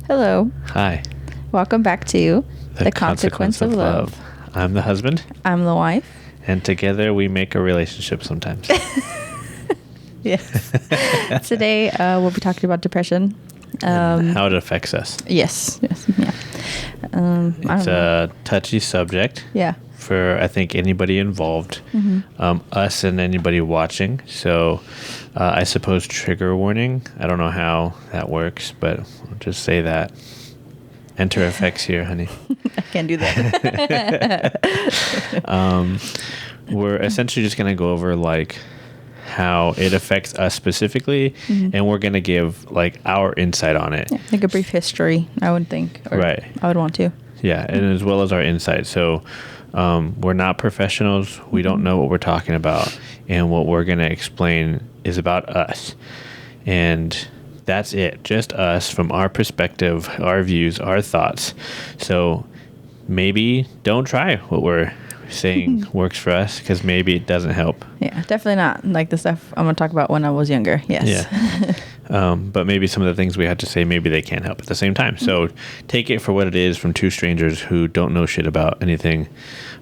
Hello. Hi. Welcome back to The Consequence of Love. I'm the husband, I'm the wife. and together we make a relationship sometimes. Yes. Today we'll be talking about depression. And how it affects us. Yes. Yeah. It's a touchy subject Yeah. for, I think, anybody involved, us and anybody watching. So I suppose trigger warning. I don't know how that works, but I'll just say that. Enter effects here, honey. I can't do that. We're essentially just going to go over like how it affects us specifically, and we're going to give like our insight on it. Yeah, like a brief history, I would think. Or Right. I would want to. Yeah, and as well as our insight. So we're not professionals. We don't know what we're talking about, and what we're going to explain is about us. And that's it. Just us from our perspective, our views, our thoughts. So maybe don't try what we're saying works for us, because maybe it doesn't help. Yeah, definitely not like the stuff I'm going to talk about when I was younger. Yes. Yeah. But maybe some of the things we had to say, maybe they can't help at the same time. So take it for what it is from two strangers who don't know shit about anything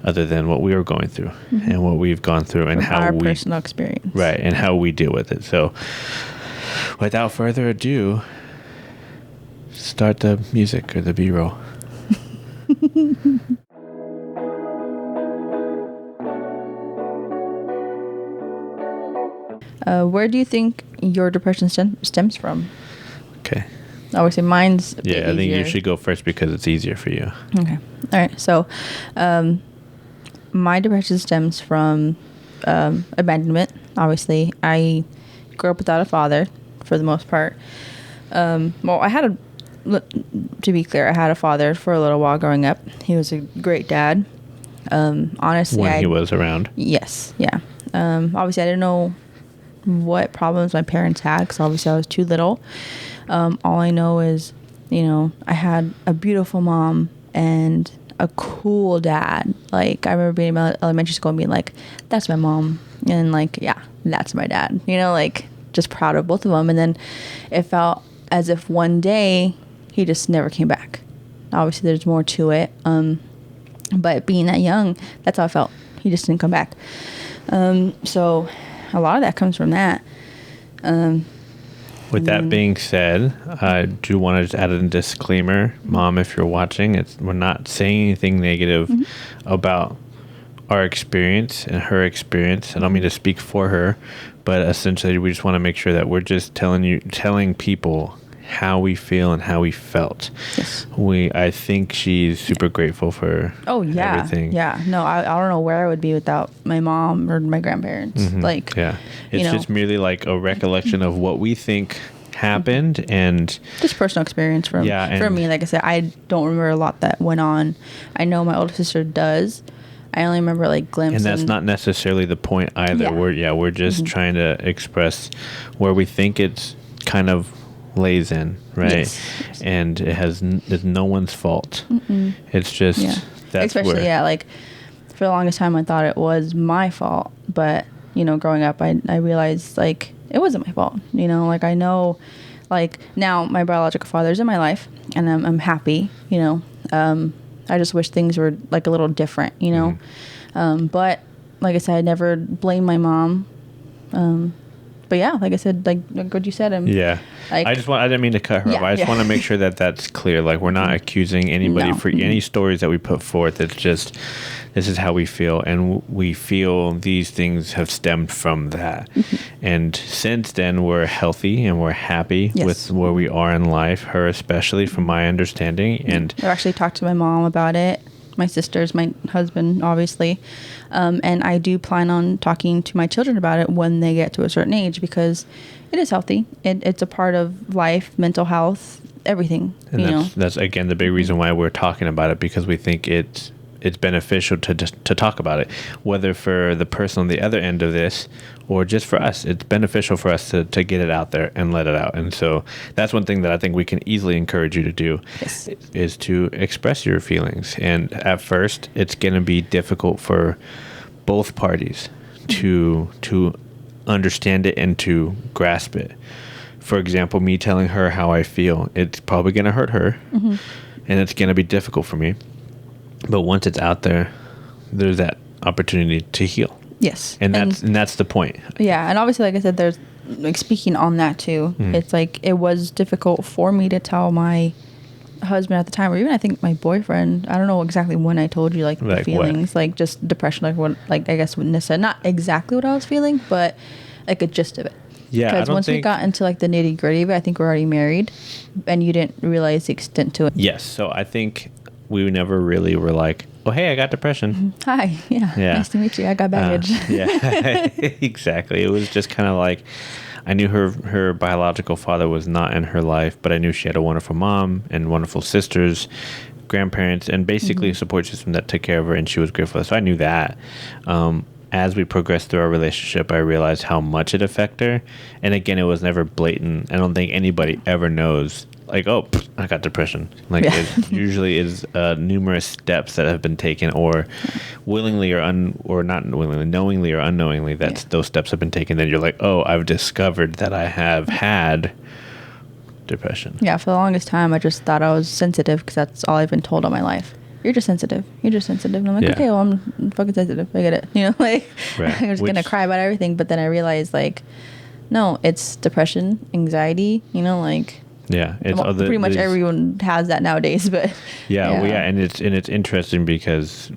other than what we were going through and what we've gone through and From how our we personal experience. right, and how we deal with it. So without further ado, start the music or the B-roll. Where do you think your depression stems from? Okay. Obviously, mine's a bit Yeah, I think you easier. should go first because it's easier for you. Okay. All right. So, my depression stems from abandonment. Obviously, I grew up without a father for the most part. Well, to be clear, I had a father for a little while growing up. He was a great dad. Honestly, When he was around. Yes. Yeah. Obviously, I didn't know what problems my parents had because obviously I was too little. All I know is, I had a beautiful mom and a cool dad. Like, I remember being in elementary school and being like, that's my mom. And like, yeah, that's my dad. Like just proud of both of them. And then it felt as if one day he just never came back. Obviously, there's more to it. But being that young, that's how I felt. He just didn't come back. So a lot of that comes from that. With that being said, I do want to just add a disclaimer. Mom, if you're watching, we're not saying anything negative about our experience and her experience. I don't mean to speak for her, but essentially we just want to make sure that we're just telling people how we feel and how we felt. Yes. I think she's super grateful for everything. Yeah. No, I don't know where I would be without my mom or my grandparents. Like, Yeah. It's just merely like a recollection of what we think happened and just personal experience from me. Like I said, I don't remember a lot that went on. I know my older sister does. I only remember like glimpses. And that's not necessarily the point either. Yeah. We're just trying to express where we think it's kind of lays in, right? Yes. And it's no one's fault. It's just that's especially where, like for the longest time I thought it was my fault, but growing up I realized like it wasn't my fault. Like I know, like now my biological father's in my life and I'm happy. I just wish things were like a little different. But like I said, I never blame my mom. But yeah, like I said, like what you said, like, I didn't mean to cut her off. I just want to make sure that that's clear. Like we're not accusing anybody for any stories that we put forth. It's just, this is how we feel. And we feel these things have stemmed from that. And since then we're healthy and we're happy with where we are in life, her especially from my understanding. And I've actually talked to my mom about it. My sisters, my husband, obviously. And I do plan on talking to my children about it when they get to a certain age because it is healthy. It's a part of life, mental health, everything. And that's again the big reason why we're talking about it, because we think it's beneficial to talk about it, whether for the person on the other end of this or just for us. It's beneficial for us to get it out there and let it out. And so that's one thing that I think we can easily encourage you to do is to express your feelings. And at first it's going to be difficult for both parties to understand it and to grasp it. for example, me telling her how I feel, it's probably going to hurt her, and it's going to be difficult for me. But once it's out there, there's that opportunity to heal. Yes. And that's the point. Yeah. And obviously, like I said, there's like speaking on that too. It's like it was difficult for me to tell my husband at the time, or even I think my boyfriend. I don't know exactly when I told you like the feelings, like just depression, like what, like I guess what Nissa said, not exactly what I was feeling, but like a gist of it. Yeah. Because once we got into like the nitty gritty of it, I think we're already married, and you didn't realize the extent to it. Yes. So I think we never really were like, oh, hey, I got depression. Hi. Yeah. Nice to meet you. I got baggage. Yeah. Exactly. It was just kind of like, I knew her biological father was not in her life, but I knew she had a wonderful mom and wonderful sisters, grandparents, and basically a support system that took care of her, and she was grateful. So I knew that. As we progressed through our relationship, I realized how much it affected her. And again, it was never blatant. I don't think anybody ever knows, like, oh, I got depression. Like, it usually is numerous steps that have been taken, or willingly or not willingly, knowingly or unknowingly, those steps have been taken. Then you're like, oh, I've discovered that I have had depression. Yeah, for the longest time, I just thought I was sensitive because that's all I've been told all my life. You're just sensitive. You're just sensitive. And I'm like, okay, well, I'm fucking sensitive. I get it. You know, like, I'm just going to cry about everything. But then I realized, like, no, it's depression, anxiety, you know, like. Yeah, it's pretty much everyone has that nowadays, but and it's interesting because,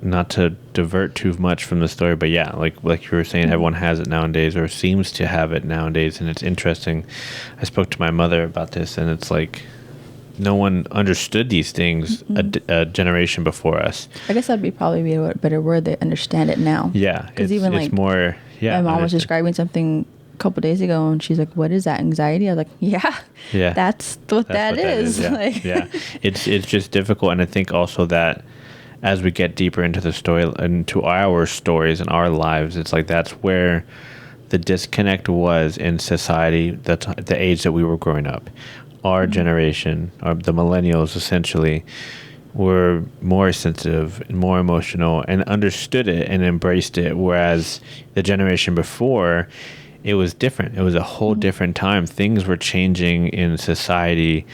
not to divert too much from the story, but yeah, like you were saying, everyone has it nowadays, or seems to have it nowadays, and it's interesting. I spoke to my mother about this, and it's like no one understood these things a generation before us. I guess that'd probably be a better word. They understand it now. Yeah, because even it's like more. Yeah, my mom was describing something couple days ago, and she's like, what is that, anxiety? I was like, yeah, that's what that is. Yeah. Like, yeah, it's just difficult. And I think also that as we get deeper into the story, into our stories and our lives, it's like that's where the disconnect was in society, the age that we were growing up. Our generation, or the millennials essentially, were more sensitive and more emotional and understood it and embraced it, whereas the generation before, it was different. It was a whole different time. Things were changing in society,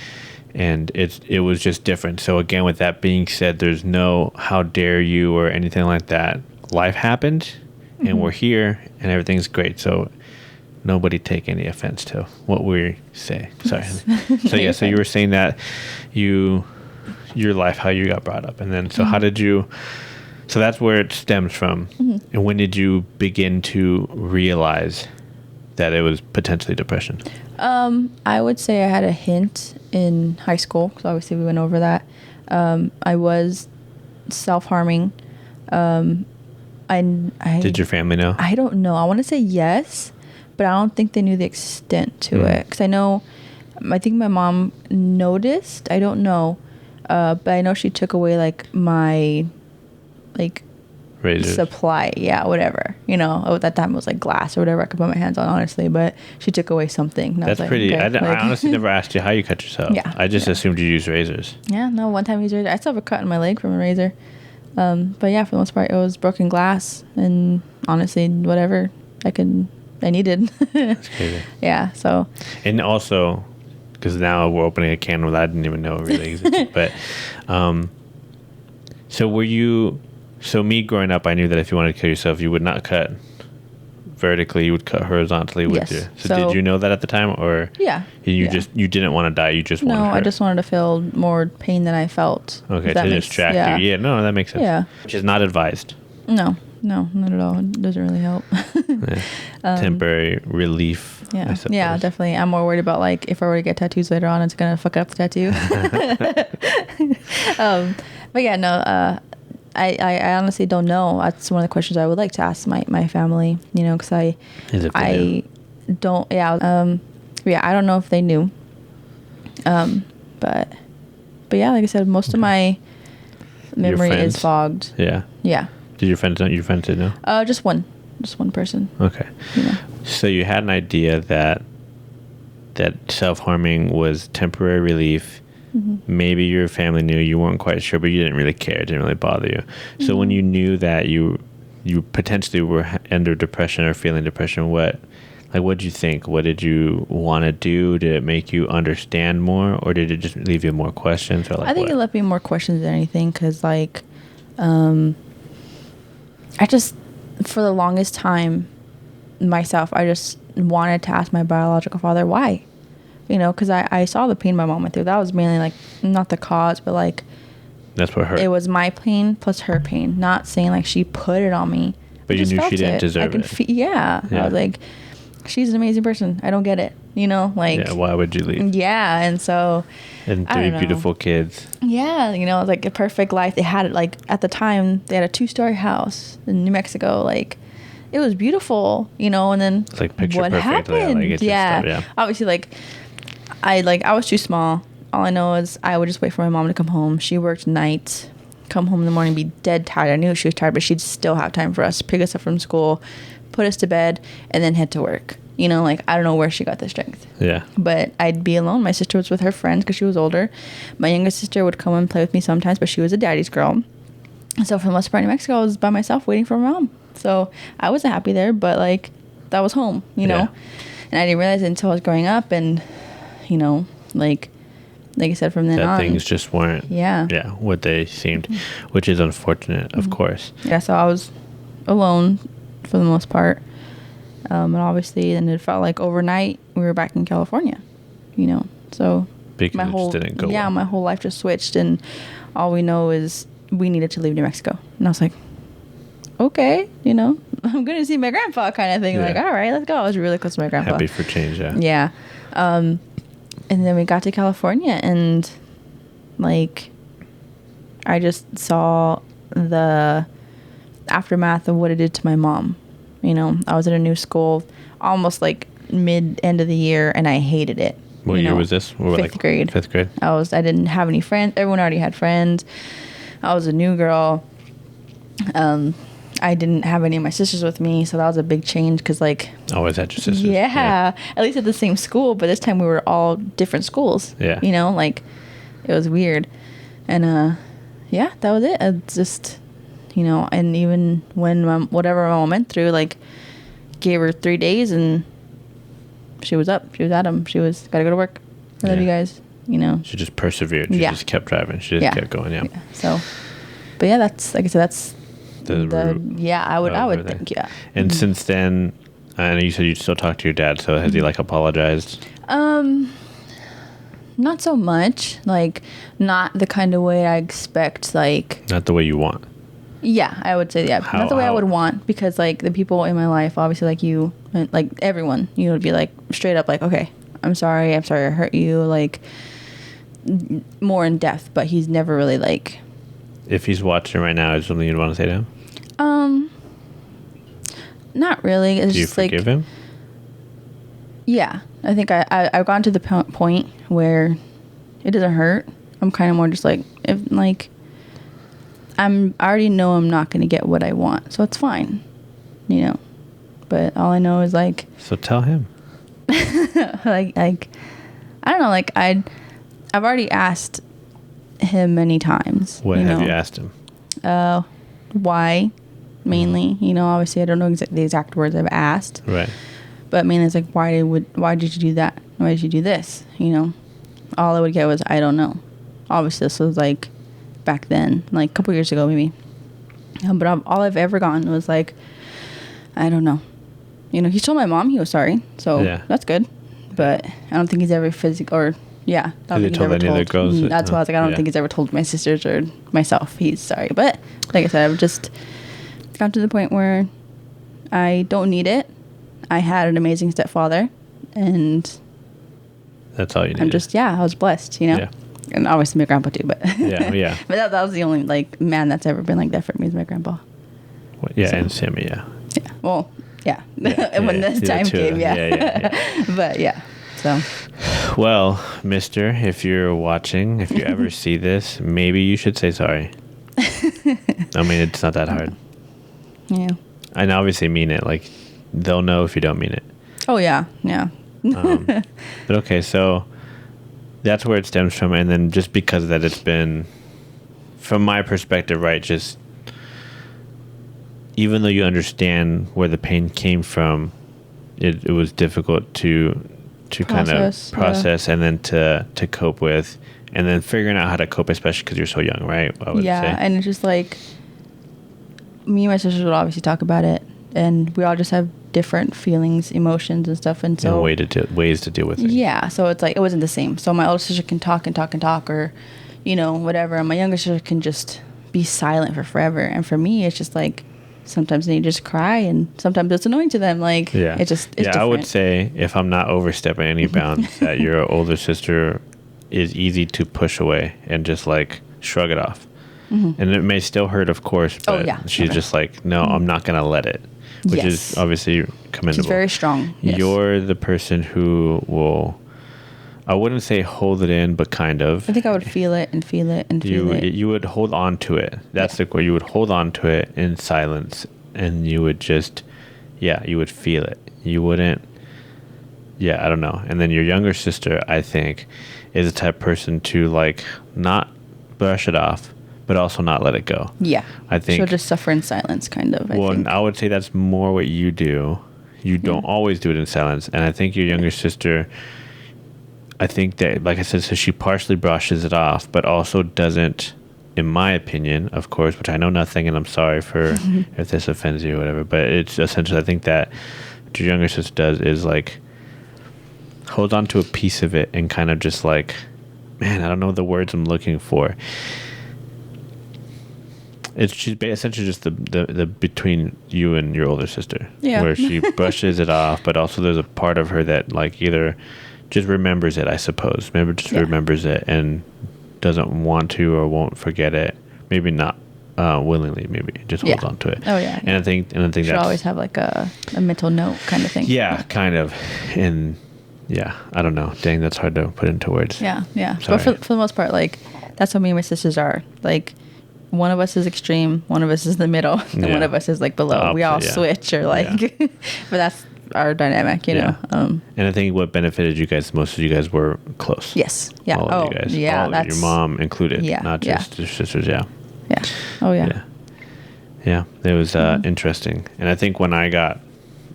and it was just different. So again, with that being said, there's no how dare you or anything like that. Life happened, and we're here, and everything's great. So nobody take any offense to what we say. Sorry. So you were saying that your life, how you got brought up, and then so how did you? So that's where it stems from. And when did you begin to realize that it was potentially depression? I would say I had a hint in high school, because obviously we went over that. I was self-harming. Did your family know? I don't know. I want to say yes, but I don't think they knew the extent to it. Because I think my mom noticed. I don't know. But I know she took away like my razors, supply, whatever, you know. At that time it was like glass or whatever I could put my hands on, honestly, but she took away something. That's pretty. Okay, I honestly never asked you how you cut yourself. I just assumed you used razors. One time I used razor. I still have a cut in my leg from a razor, but yeah, for the most part it was broken glass, and honestly whatever I needed. That's crazy. Yeah, so. And also, because now we're opening a can that I didn't even know really existed, but so were you? So me growing up, I knew that if you wanted to kill yourself, you would not cut vertically; you would cut horizontally with you. So did you know that at the time, or you didn't want to die? You just wanted to hurt? I just wanted to feel more pain than I felt. Okay, to distract you. Yeah, no, that makes sense. Yeah, which is not advised. No, not at all. It doesn't really help. Temporary relief. Yeah, definitely. I'm more worried about like if I were to get tattoos later on, it's gonna fuck up the tattoo. But yeah, no. I honestly don't know. That's one of the questions I would like to ask my family, you know, because I don't, I don't know if they knew. But yeah, like I said, most of my memory is fogged. Yeah. Yeah. Did your friends know? Just one person. Okay. Yeah. So you had an idea that self-harming was temporary relief. Maybe your family knew, you weren't quite sure, but you didn't really care. It didn't really bother you. So when you knew that you potentially were under depression or feeling depression, what Like, what did you think? What did you want to do? Did it make you understand more, or did it just leave you more questions? Or like, I think what? it left me more questions than anything, because like, I just, for the longest time, myself, I just wanted to ask my biological father why. You know, because I saw the pain my mom went through. That was mainly like, not the cause, but like, That's what hurt. it was my pain plus her pain. Not saying like she put it on me. But I you just knew she felt didn't it. deserve I can it. yeah. I was like, she's an amazing person. I don't get it. You know, like. Yeah, why would you leave? Yeah, and so. And I 3 don't know. beautiful kids. Yeah, you know, it was like a perfect life. They had it like at the time. They had a 2-story house in New Mexico. Like, it was beautiful, you know. And then It's like picture what perfect. happened? Like, it's yeah. just, yeah. Obviously, like I was too small. All I know is I would just wait for my mom to come home. She worked nights, come home in the morning, be dead tired. I knew she was tired, but she'd still have time for us, pick us up from school, put us to bed, and then head to work. You know, like, I don't know where she got the strength. Yeah. But I'd be alone. My sister was with her friends because she was older. My younger sister would come and play with me sometimes, but she was a daddy's girl. So for the most part in New Mexico, I was by myself waiting for my mom. So I wasn't happy there, but like, that was home, you know? Yeah. And I didn't realize it until I was growing up, and, you know, like I said, from then That on. things just weren't. Yeah. Yeah, what they seemed, which is unfortunate, of course. Yeah, so I was alone for the most part. And obviously, then it felt like overnight we were back in California, you know? So Because my it whole just didn't go yeah, well. my whole life just switched, and all we know is we needed to leave New Mexico. And I was like, okay, you know, I'm going to see my grandpa kind of thing. Yeah. Like, all right, let's go. I was really close to my grandpa. Happy for change, yeah. Yeah. And then we got to California, and like, I just saw the aftermath of what it did to my mom. You know, I was at a new school almost like end of the year, and I hated it. What you year know, was this? We were fifth grade. Fifth grade. I didn't have any friends. Everyone already had friends. I was a new girl. I didn't have any of my sisters with me, so that was a big change, because like, Always had your sisters. yeah, at least at the same school, but this time we were all different schools. Yeah. You know, like, it was weird. And yeah, that was it. It's just, you know, and even when whatever my mom went through, like, gave her 3 days and she was up. She was at 'em. She was gotta go to work. I love Yeah. you guys. You know. She just persevered. She Yeah. just kept driving. She just kept going, yeah. So, but yeah, that's, like I said, that's The root yeah, I would of think, everything. yeah. And since then, I know you said you still talk to your dad, so has he like apologized? Not so much. Like, not the kind of way I expect, like, Not the way you want. yeah, I would say, yeah. Not the way I would want, because, like, the people in my life, obviously, like you, and, like, everyone, you would be, like, straight up, like, okay, I'm sorry I hurt you, like, more in depth, but he's never really, like... If he's watching right now, is there something you'd want to say to him? Not really. It's Do you just, like... forgive him? Yeah. I think I've gotten to the point where it doesn't hurt. I'm kind of more just, like, if, like... I already know I'm not going to get what I want, so it's fine, you know. But all I know is, like... So tell him. like I don't know, like I've already asked him many times. What have you asked him? Why, mainly. You know, obviously I don't know the exact words I've asked, Right. but mainly it's like, why did you do that? Why did you do this? You know, all I would get was, I don't know. Obviously this was like back then, like a couple years ago maybe. But all I've ever gotten was like, I don't know. You know, he told my mom he was sorry, so Yeah. that's good. But I don't think he's ever I don't Has he think he's told ever any other told. girls that- That's why I was like, I don't yeah. think he's ever told my sisters or myself he's sorry. But like I said, I've just gotten to the point where I don't need it. I had an amazing stepfather, and That's all you need. I'm just, I was blessed, you know. Yeah. And obviously my grandpa too, but Yeah. but that was the only like man that's ever been like that for me is my grandpa. Yeah, So. and Sammy, yeah. Yeah. Well, yeah. Yeah, when yeah, this the time two of came, them. yeah. Yeah. But yeah. So Well, mister, if you're watching, if you ever see this, maybe you should say sorry. I mean, it's not that hard. yeah. And obviously mean it. Like, they'll know if you don't mean it. Oh yeah. Yeah. But okay, so that's where it stems from. And then just because of that, it's been, from my perspective, right, just even though you understand where the pain came from, it was difficult to kind of process and then to cope with, and then figuring out how to cope, especially because you're so young, right? I would say. And it's just like me and my sisters would obviously talk about it, and we all just have different feelings, emotions, and stuff, and so ways to deal with it. Yeah, so it's like it wasn't the same. So my older sister can talk and talk and talk, or whatever, and my younger sister can just be silent for forever. And for me, it's just like sometimes they just cry, and sometimes it's annoying to them. Like it's different. I would say, if I'm not overstepping any bounds, that your older sister is easy to push away and just like shrug it off. And it may still hurt, of course, but she's just like, no, I'm not gonna let it, which is obviously commendable. She's very strong. You're the person who will, I wouldn't say hold it in, but kind of. I think I would feel it and feel it and feel it. You would hold on to it. That's the where you would hold on to it in silence, and you would just, you would feel it. You wouldn't, I don't know. And then your younger sister, I think, is the type of person to like not brush it off, but also not let it go. Yeah. I think she'll just suffer in silence, kind of. I would say that's more what you do. You don't always do it in silence. And I think your younger sister, I think that, like I said, so she partially brushes it off, but also doesn't, in my opinion, of course, which I know nothing, and I'm sorry for if this offends you or whatever, but it's essentially, I think that what your younger sister does is like hold on to a piece of it and kind of just like, man, I don't know the words I'm looking for. She's essentially just the between you and your older sister, where she brushes it off, but also there's a part of her that like either just remembers it, I suppose, maybe just remembers it and doesn't want to or won't forget it. Maybe not willingly, maybe just holds on to it. Oh yeah. And I think she'll always have like a mental note kind of thing. Yeah, kind of. And I don't know. Dang, that's hard to put into words. Yeah. Sorry. But for the most part, like that's how me and my sisters are. Like one of us is extreme, one of us is the middle, and one of us is like below. We all switch or like, but that's our dynamic, you know. And I think what benefited you guys, most of you guys were close. Yes. Yeah. All of you guys. Yeah. All your mom included. Yeah. Not just your sisters. Yeah. Yeah. Oh yeah. Yeah. It was interesting, and I think when I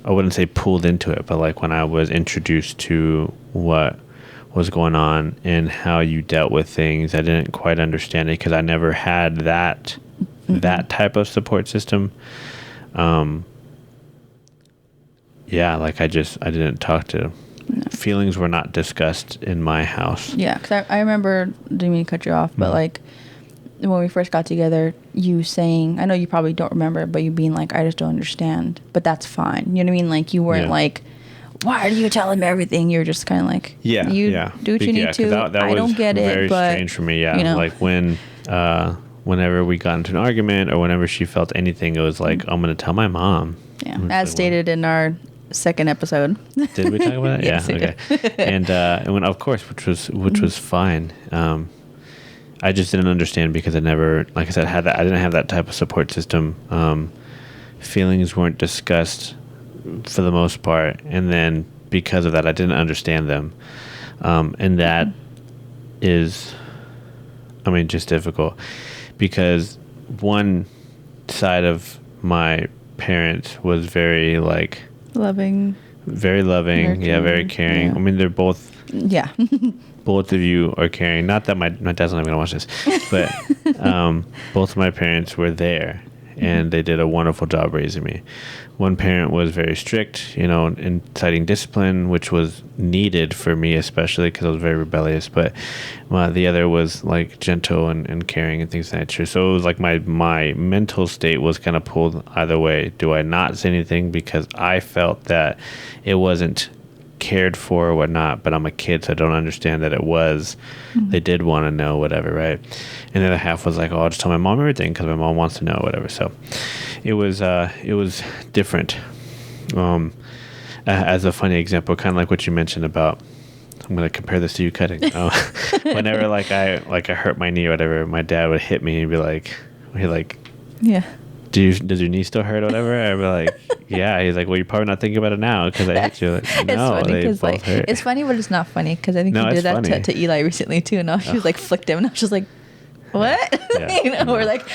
wouldn't say pulled into it, but like when I was introduced to what was going on and how you dealt with things, I didn't quite understand it because I never had that type of support system. Like I didn't talk to. Feelings were not discussed in my house. Yeah, because I remember, didn't mean to cut you off, but like when we first got together, you saying, I know you probably don't remember, but you being like, I just don't understand, but that's fine. You know what I mean? Like you weren't like, why are you telling me everything? You're just kind of like, do what you need to. That I don't get it, very but strange for me. Yeah, you know? Like when, whenever we got into an argument or whenever she felt anything, it was like, I'm going to tell my mom. Yeah, as stated in our second episode. Did we talk about it? Yes, okay. And when, of course, which was fine. I just didn't understand because I never, like I said, I didn't have that type of support system. Feelings weren't discussed for the most part, and then because of that I didn't understand them, and that is, I mean, just difficult because one side of my parents was very like loving, very caring. I mean, they're both both of you are caring. Not that my dad's not even gonna watch this, but both of my parents were there and they did a wonderful job raising me. One parent was very strict, inciting discipline, which was needed for me, especially because I was very rebellious. But the other was like gentle and caring and things of that nature. So it was like my mental state was kind of pulled either way. Do I not say anything because I felt that it wasn't cared for or whatnot, but I'm a kid, so I don't understand that it was. They did want to know whatever, right? And the other half was like, I'll just tell my mom everything because my mom wants to know whatever. So it was different. As a funny example, kind of like what you mentioned about, I'm going to compare this to you cutting. Whenever like I hurt my knee or whatever, my dad would hit me and be like, yeah, does your knee still hurt or whatever? I'd be like, yeah. He's like, well, you're probably not thinking about it now because I hit you. Like, no, it's funny they both like, hurt. it's funny, but it's not funny because I think you did that to Eli recently too. And she was like flicked him, and I was just like, what? Yeah.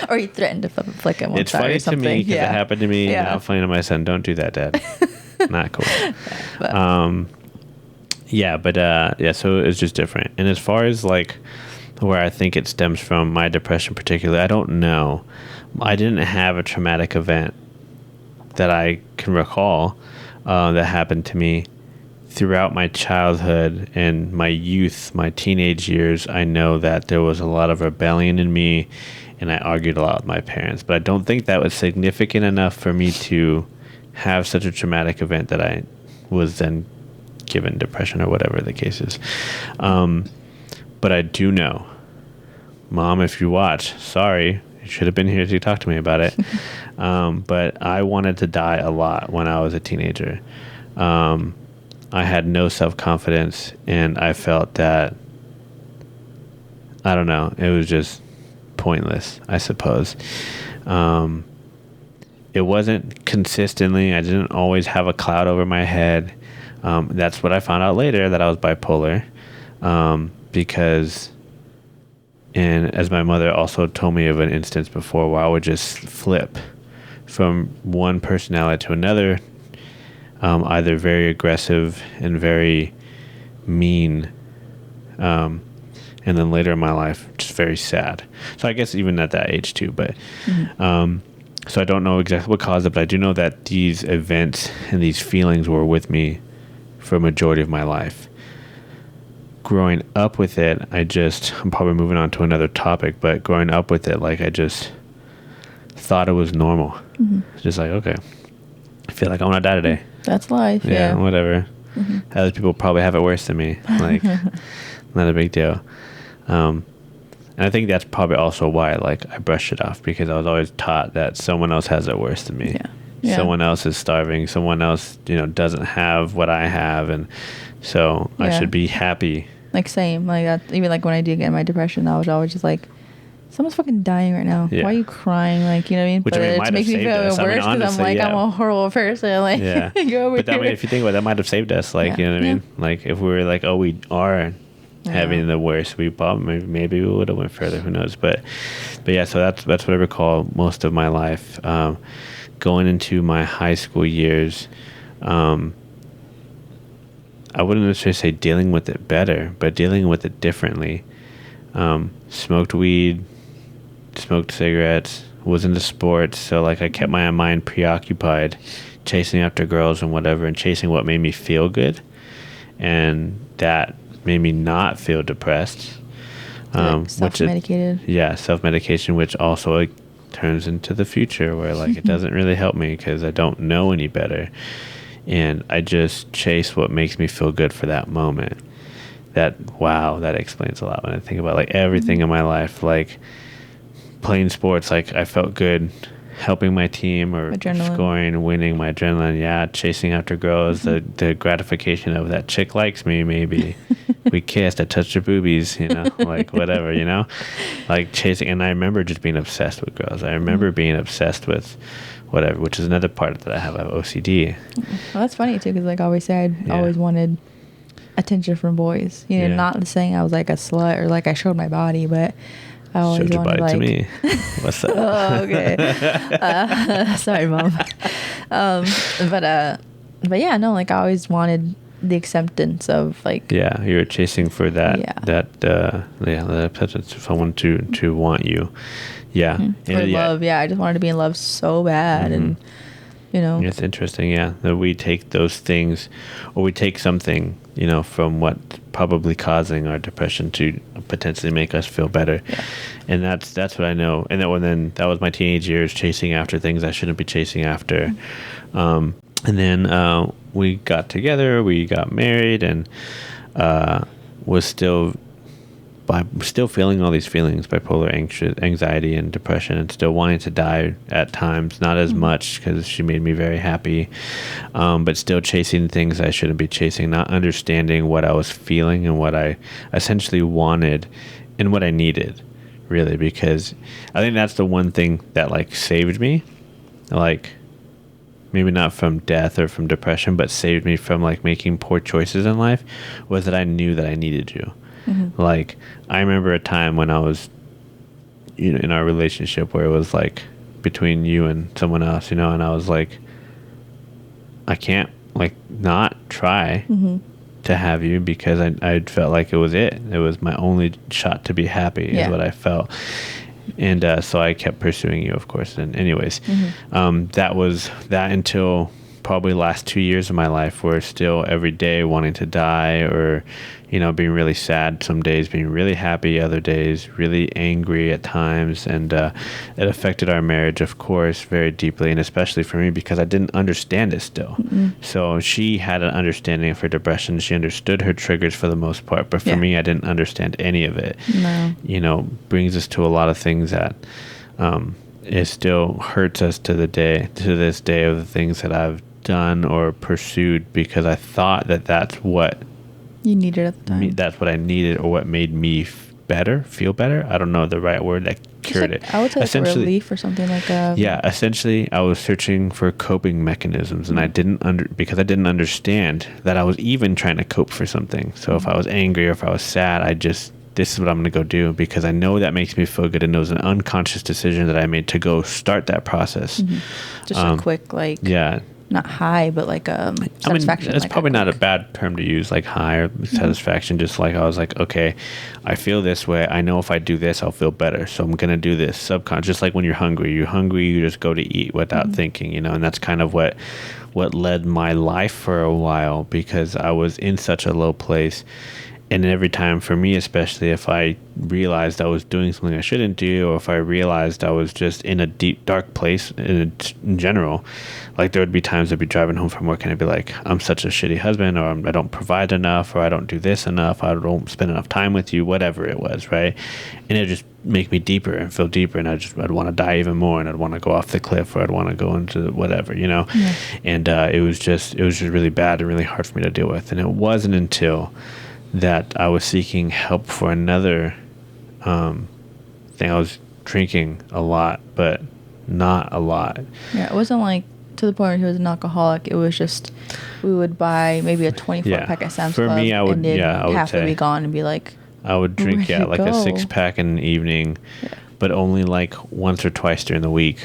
or he threatened to flick him. It's funny to me because it happened to me. And I'm funny to my son. Don't do that, Dad. Not cool. But, So it's just different. And as far as like where I think it stems from, my depression particularly, I don't know. I didn't have a traumatic event that I can recall that happened to me throughout my childhood and my youth, my teenage years. I know that there was a lot of rebellion in me, and I argued a lot with my parents, but I don't think that was significant enough for me to have such a traumatic event that I was then given depression or whatever the case is. But I do know, Mom, if you watch, sorry, you should have been here to talk to me about it. But I wanted to die a lot when I was a teenager. I had no self-confidence, and I felt that, I don't know, it was just pointless, I suppose. It wasn't consistently, I didn't always have a cloud over my head. That's what I found out later, that I was bipolar, because, and as my mother also told me of an instance before where I would just flip from one personality to another, either very aggressive and very mean, and then later in my life, just very sad. So I guess even at that age too, but, so I don't know exactly what caused it, but I do know that these events and these feelings were with me for a majority of my life. Growing up with it, I'm probably moving on to another topic, but growing up with it, like I just thought it was normal. Just like, okay, I feel like I want to die today. That's life. Yeah. Whatever. Other people probably have it worse than me. Like, not a big deal. And I think that's probably also why, like, I brushed it off, because I was always taught that someone else has it worse than me. Yeah. Someone else is starving. Someone else, doesn't have what I have, and so I should be happy. Like, same. Like that. Even like when I do get my depression, I was always just like, someone's fucking dying right now. Yeah. Why are you crying? Like, you know what I mean? Which, but I mean, it might makes have me feel saved us. worse because Honestly, I'm like, I'm a horrible person. Like, Yeah. go over But I here. mean, if you think about it, that might have saved us. Like, you know what I mean? Like, if we were like, oh, we are having the worst, we probably maybe we would have went further. Who knows? But yeah. So that's what I recall most of my life. Going into my high school years, I wouldn't necessarily say dealing with it better, but dealing with it differently. Smoked weed, smoked cigarettes, was into sports, so like I kept my mind preoccupied, chasing after girls and whatever, and chasing what made me feel good, and that made me not feel depressed. Like self-medicated. Self-medication, which also like, turns into the future where like it doesn't really help me because I don't know any better, and I just chase what makes me feel good for that moment. That explains a lot when I think about like everything in my life, like playing sports, like I felt good helping my team or Adrenaline. scoring, winning, my adrenaline, chasing after girls, the gratification of that chick likes me, maybe we kissed, I touched her boobies, like whatever, like chasing. And I remember just being obsessed with girls. I remember being obsessed with whatever, which is another part that I have OCD. Well, that's funny too, because like I always said, I always wanted attention from boys. Not saying I was like a slut or like I showed my body, but I always showed your wanted body like. to me. What's up? Oh, okay. Sorry, Mom. But yeah, no, like I always wanted the acceptance of like. Yeah, you were chasing for that. That acceptance for someone to want you. Yeah. For love. Yeah, I just wanted to be in love so bad, and It's interesting. Yeah, that we take those things, or we take something, from what probably causing our depression to potentially make us feel better. Yeah. And that's what I know. And then that was my teenage years, chasing after things I shouldn't be chasing after. And then we got together, we got married, and was still feeling all these feelings, bipolar, anxiety, and depression, and still wanting to die at times. Not as much because she made me very happy, but still chasing things I shouldn't be chasing, not understanding what I was feeling and what I essentially wanted and what I needed, really, because I think that's the one thing that like saved me, like maybe not from death or from depression, but saved me from like making poor choices in life, was that I knew that I needed you. Like, I remember a time when I was, in our relationship where it was like between you and someone else, and I was like, I can't like not try to have you because I felt like it was my only shot to be happy is what I felt. And so I kept pursuing you, of course. And anyways, that was that until probably last 2 years of my life, where still every day wanting to die, or, you know, being really sad some days, being really happy other days, really angry at times. And it affected our marriage, of course, very deeply, and especially for me because I didn't understand it still. So she had an understanding of her depression. She understood her triggers for the most part, but for me, I didn't understand any of it. No. You know, brings us to a lot of things that it still hurts us to this day of the things that I've done or pursued because I thought that that's what you needed at the time. That's what I needed, or what made me feel better. I don't know the right word that cured it. I would say like relief or something like that. Yeah, essentially I was searching for coping mechanisms, and I didn't because I didn't understand that I was even trying to cope for something. So if I was angry or if I was sad, this is what I'm going to go do because I know that makes me feel good, and it was an unconscious decision that I made to go start that process. Just a quick not high, but like satisfaction. I mean, it's like probably not a bad term to use, like high or satisfaction. Just like I was like, okay, I feel this way. I know if I do this, I'll feel better. So I'm going to do this subconscious. Just like when you're hungry, you just go to eat without thinking, you know, and that's kind of what led my life for a while because I was in such a low place. And every time, for me especially, if I realized I was doing something I shouldn't do, or if I realized I was just in a deep, dark place in general, like there would be times I'd be driving home from work and I'd be like, I'm such a shitty husband, or I don't provide enough, or I don't do this enough, I don't spend enough time with you, whatever it was, right? And it would just make me deeper and feel deeper, and I'd want to die even more, and I'd want to go off the cliff, or I'd want to go into whatever, you know? Yeah. And it was just really bad and really hard for me to deal with. And it wasn't until that I was seeking help for another thing. I was drinking a lot, but not a lot. Yeah, it wasn't like to the point where he was an alcoholic. It was just we would buy maybe a 24 pack at Sam's Club. For me, I would, and I would half say, would be gone and be like, I would drink, like a 6-pack in the evening, but only like once or twice during the week,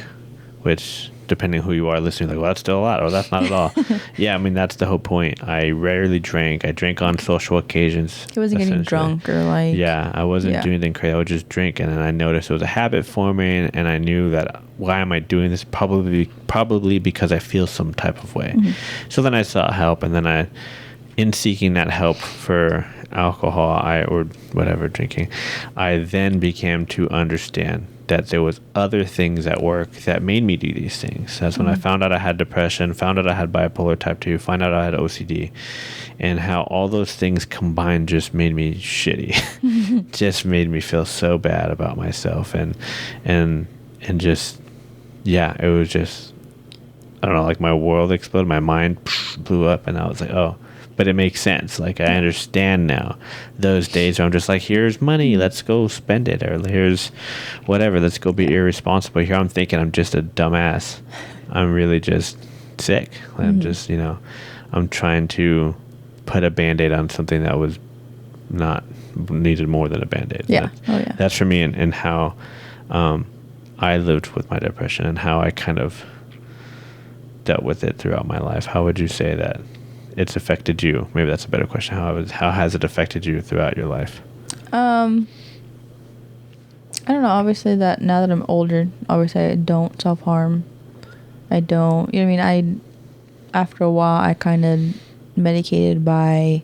which, depending who you are listening, like, well, that's still a lot, or that's not at all. Yeah, I mean, that's the whole point. I rarely drank. I drank on social occasions. He wasn't getting drunk or like... Yeah, I wasn't doing anything crazy. I would just drink, and then I noticed it was a habit forming, and I knew that, why am I doing this? Probably because I feel some type of way. So then I sought help, and then in seeking that help for alcohol, or whatever, drinking, I then began to understand that there was other things at work that made me do these things. That's when I found out I had depression, found out I had bipolar type 2, found out I had OCD, and how all those things combined just made me shitty. Just made me feel so bad about myself, and just, yeah, it was just, I don't know, like my world exploded, my mind blew up, and I was like, oh, but it makes sense. Like, I understand now those days where I'm just like, here's money, let's go spend it. Or here's whatever, let's go be irresponsible. Here I'm thinking I'm just a dumbass. I'm really just sick. I'm just, you know, I'm trying to put a Band-Aid on something that was not needed more than a Band-Aid. Yeah. That's for me, and how I lived with my depression and how I kind of dealt with it throughout my life. How would you say that it's affected you? Maybe that's a better question. How has it affected you throughout your life? I don't know. Obviously, that now that I'm older, obviously I don't self-harm. I don't. You know what I mean? After a while, I kind of medicated by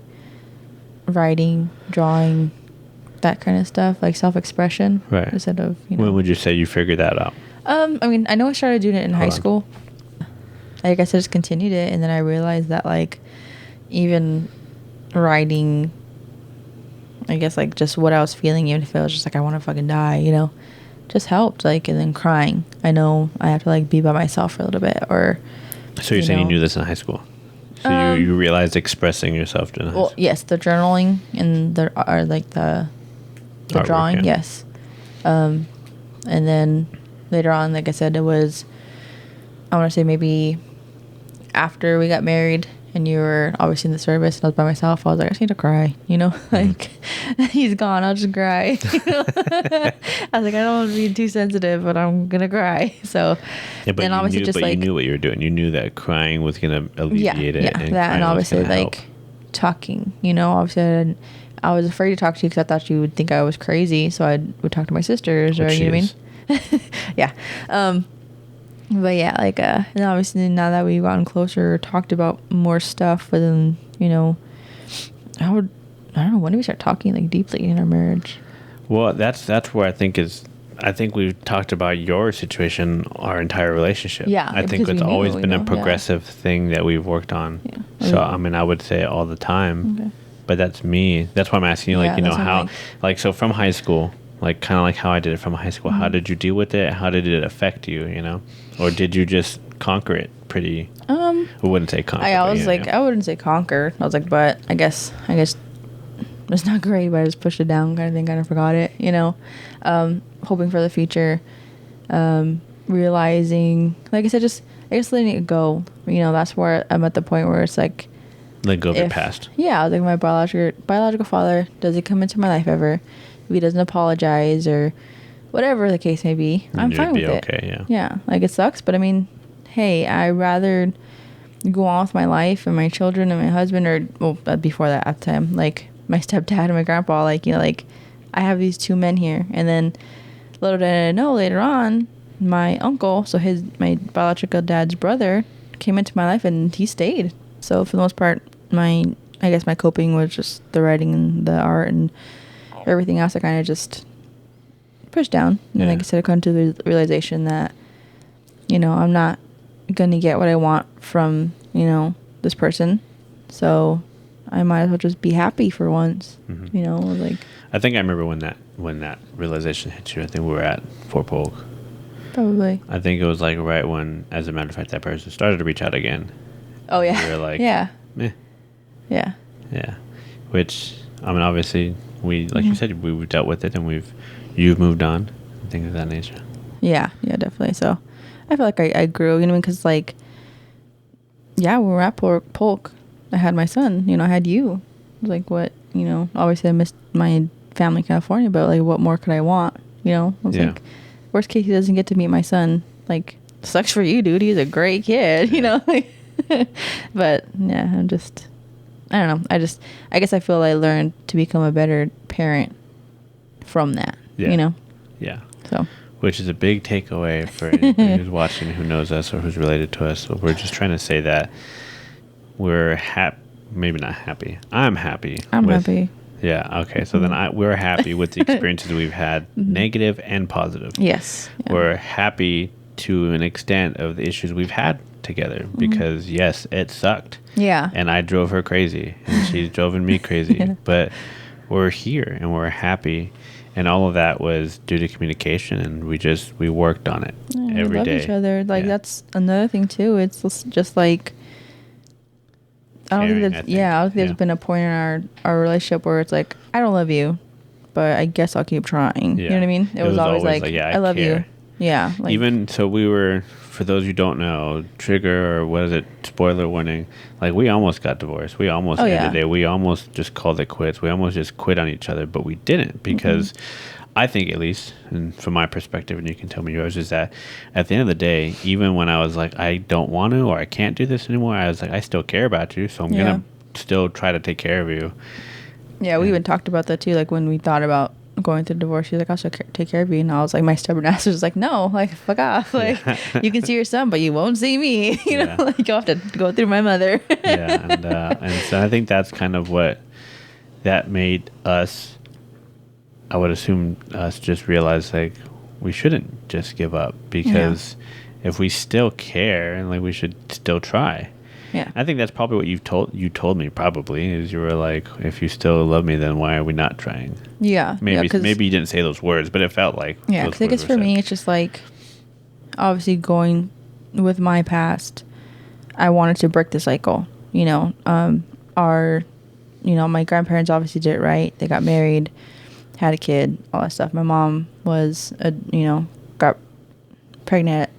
writing, drawing, that kind of stuff, like self-expression. Right. Instead of, you know. When would you say you figured that out? I mean, I know I started doing it in high school. I guess I just continued it, and then I realized that, like, even writing, I guess, like, just what I was feeling, even if it was just like I want to fucking die, you know, just helped. Like, and then crying, I know I have to, like, be by myself for a little bit. Or so you're saying you knew this in high school? So you realized expressing yourself in high school? Well, yes, the journaling and the artwork, drawing, yes. And then later on, like I said, it was, I want to say maybe after we got married, and you were obviously in the service and I was by myself, I was like, I just need to cry, you know, like he's gone, I'll just cry. You know? I was like, I don't want to be too sensitive, but I'm gonna cry. So Yeah, but then obviously just like you knew what you were doing. You knew that crying was gonna alleviate it. Yeah, And that, and obviously like help. talking, you know, obviously I was afraid to talk to you because I thought you would think I was crazy, so I would talk to my sisters, or Which you know is. what I mean? Yeah. But yeah, like and obviously now that we've gotten closer, talked about more stuff, but then, you know, I don't know, when do we start talking like deeply in our marriage? Well, that's where I think we've talked about your situation our entire relationship. Yeah, I think because it's we knew, always you been a know, progressive thing that we've worked on. Yeah. So I mean, I would say all the time. Okay. But that's me. That's why I'm asking you, like, Yeah, you know, that's what I'm how, like. like, so from high school, like, kind of like how I did it from high school. How Mm-hmm. did you deal with it? How did it affect you? You know, or did you just conquer it pretty? I wouldn't say conquer. I but, was you like, know. I wouldn't say conquer. I was like, but I guess it's not great, but I just pushed it down kind of thing, kind of forgot it, you know. Hoping for the future, realizing, like I said, just, I guess letting it go, you know. That's where I'm at the point where it's like, Let go of your if- past. yeah, I was like, my biological father, does he come into my life ever? If he doesn't apologize or whatever the case may be, I'm You'd fine be with it. okay, yeah. Yeah, like it sucks, but I mean, hey, I'd rather go on with my life and my children and my husband, or well, before that, at the time, like my stepdad and my grandpa, like, you know, like I have these two men here, and then little did I know, later on, my uncle, so my biological dad's brother, came into my life and he stayed. So for the most part, I guess my coping was just the writing and the art, and everything else I kind of just pushed down. And Yeah. like I said, I come to the realization that, you know, I'm not going to get what I want from, you know, this person. So I might as well just be happy for once, Mhm. you know, like. I think I remember when that realization hit you. I think we were at Fort Polk. Probably. I think it was like right when, as a matter of fact, that person started to reach out again. Oh, yeah. We were like, yeah. Meh. Yeah. Yeah. Which, I mean, obviously, like you Mhm. said, we've dealt with it, and you've moved on, and things of that nature. Yeah. Yeah, definitely. So I feel like I grew, you know, because like, yeah, when we were at Polk, I had my son, you know, I had you. I was like, what, you know, obviously I missed my family in California, but like, what more could I want? You know, I was Yeah. like, worst case, he doesn't get to meet my son. Like, sucks for you, dude. He's a great kid, you know? But yeah, I don't know. I guess I feel I learned to become a better parent from that, Yeah. you know? Yeah. So, Which is a big takeaway for anybody who's watching, who knows us, or who's related to us. So we're just trying to say that we're maybe not happy. I'm happy. I'm happy. Yeah. Okay. So then we're happy with the experiences we've had, negative and positive. Yes. Yeah. We're happy to an extent of the issues we've had together because yes, it sucked. Yeah. And I drove her crazy and she's driven me crazy. Yeah. But we're here and we're happy. And all of that was due to communication, and we worked on it Yeah, every we love day. each other. Like, Yeah. that's another thing too. It's just like, I don't Caring, think I that, think. yeah, I don't think Yeah. there's been a point in our relationship where it's like, I don't love you, but I guess I'll keep trying. You know what I mean? It was always like, yeah, I love care. you. Yeah. Like, Even so, we were, for those who don't know, trigger, or what is it, spoiler warning, like we almost got divorced. We almost Oh, ended yeah. it. We almost just called it quits. We almost just quit on each other, but we didn't because I think, at least, and from my perspective, and you can tell me yours, is that at the end of the day, even when I was like, I don't want to or I can't do this anymore, I was like, I still care about you, so I'm Yeah. going to still try to take care of you. yeah, we even talked about that too. Like, when we thought about going through divorce, she's like, I'll still take care of you. And I was like, my stubborn ass was like, no, like, fuck off. Like, you can see your son, but you won't see me. You Yeah. know, like, you'll have to go through my mother. Yeah, and so I think that's kind of what that made us, I would assume us just realize, like, we shouldn't just give up because if we still care, and like, we should still try. Yeah. I think that's probably what you told me, probably, is you were like, if you still love me, then why are we not trying? Yeah. Maybe yeah, maybe you didn't say those words, but it felt like Yeah, those because I guess words for were me, said. it's just like, obviously going with my past, I wanted to break the cycle. You know, my grandparents obviously did it right. They got married, had a kid, all that stuff. My mom was, got pregnant at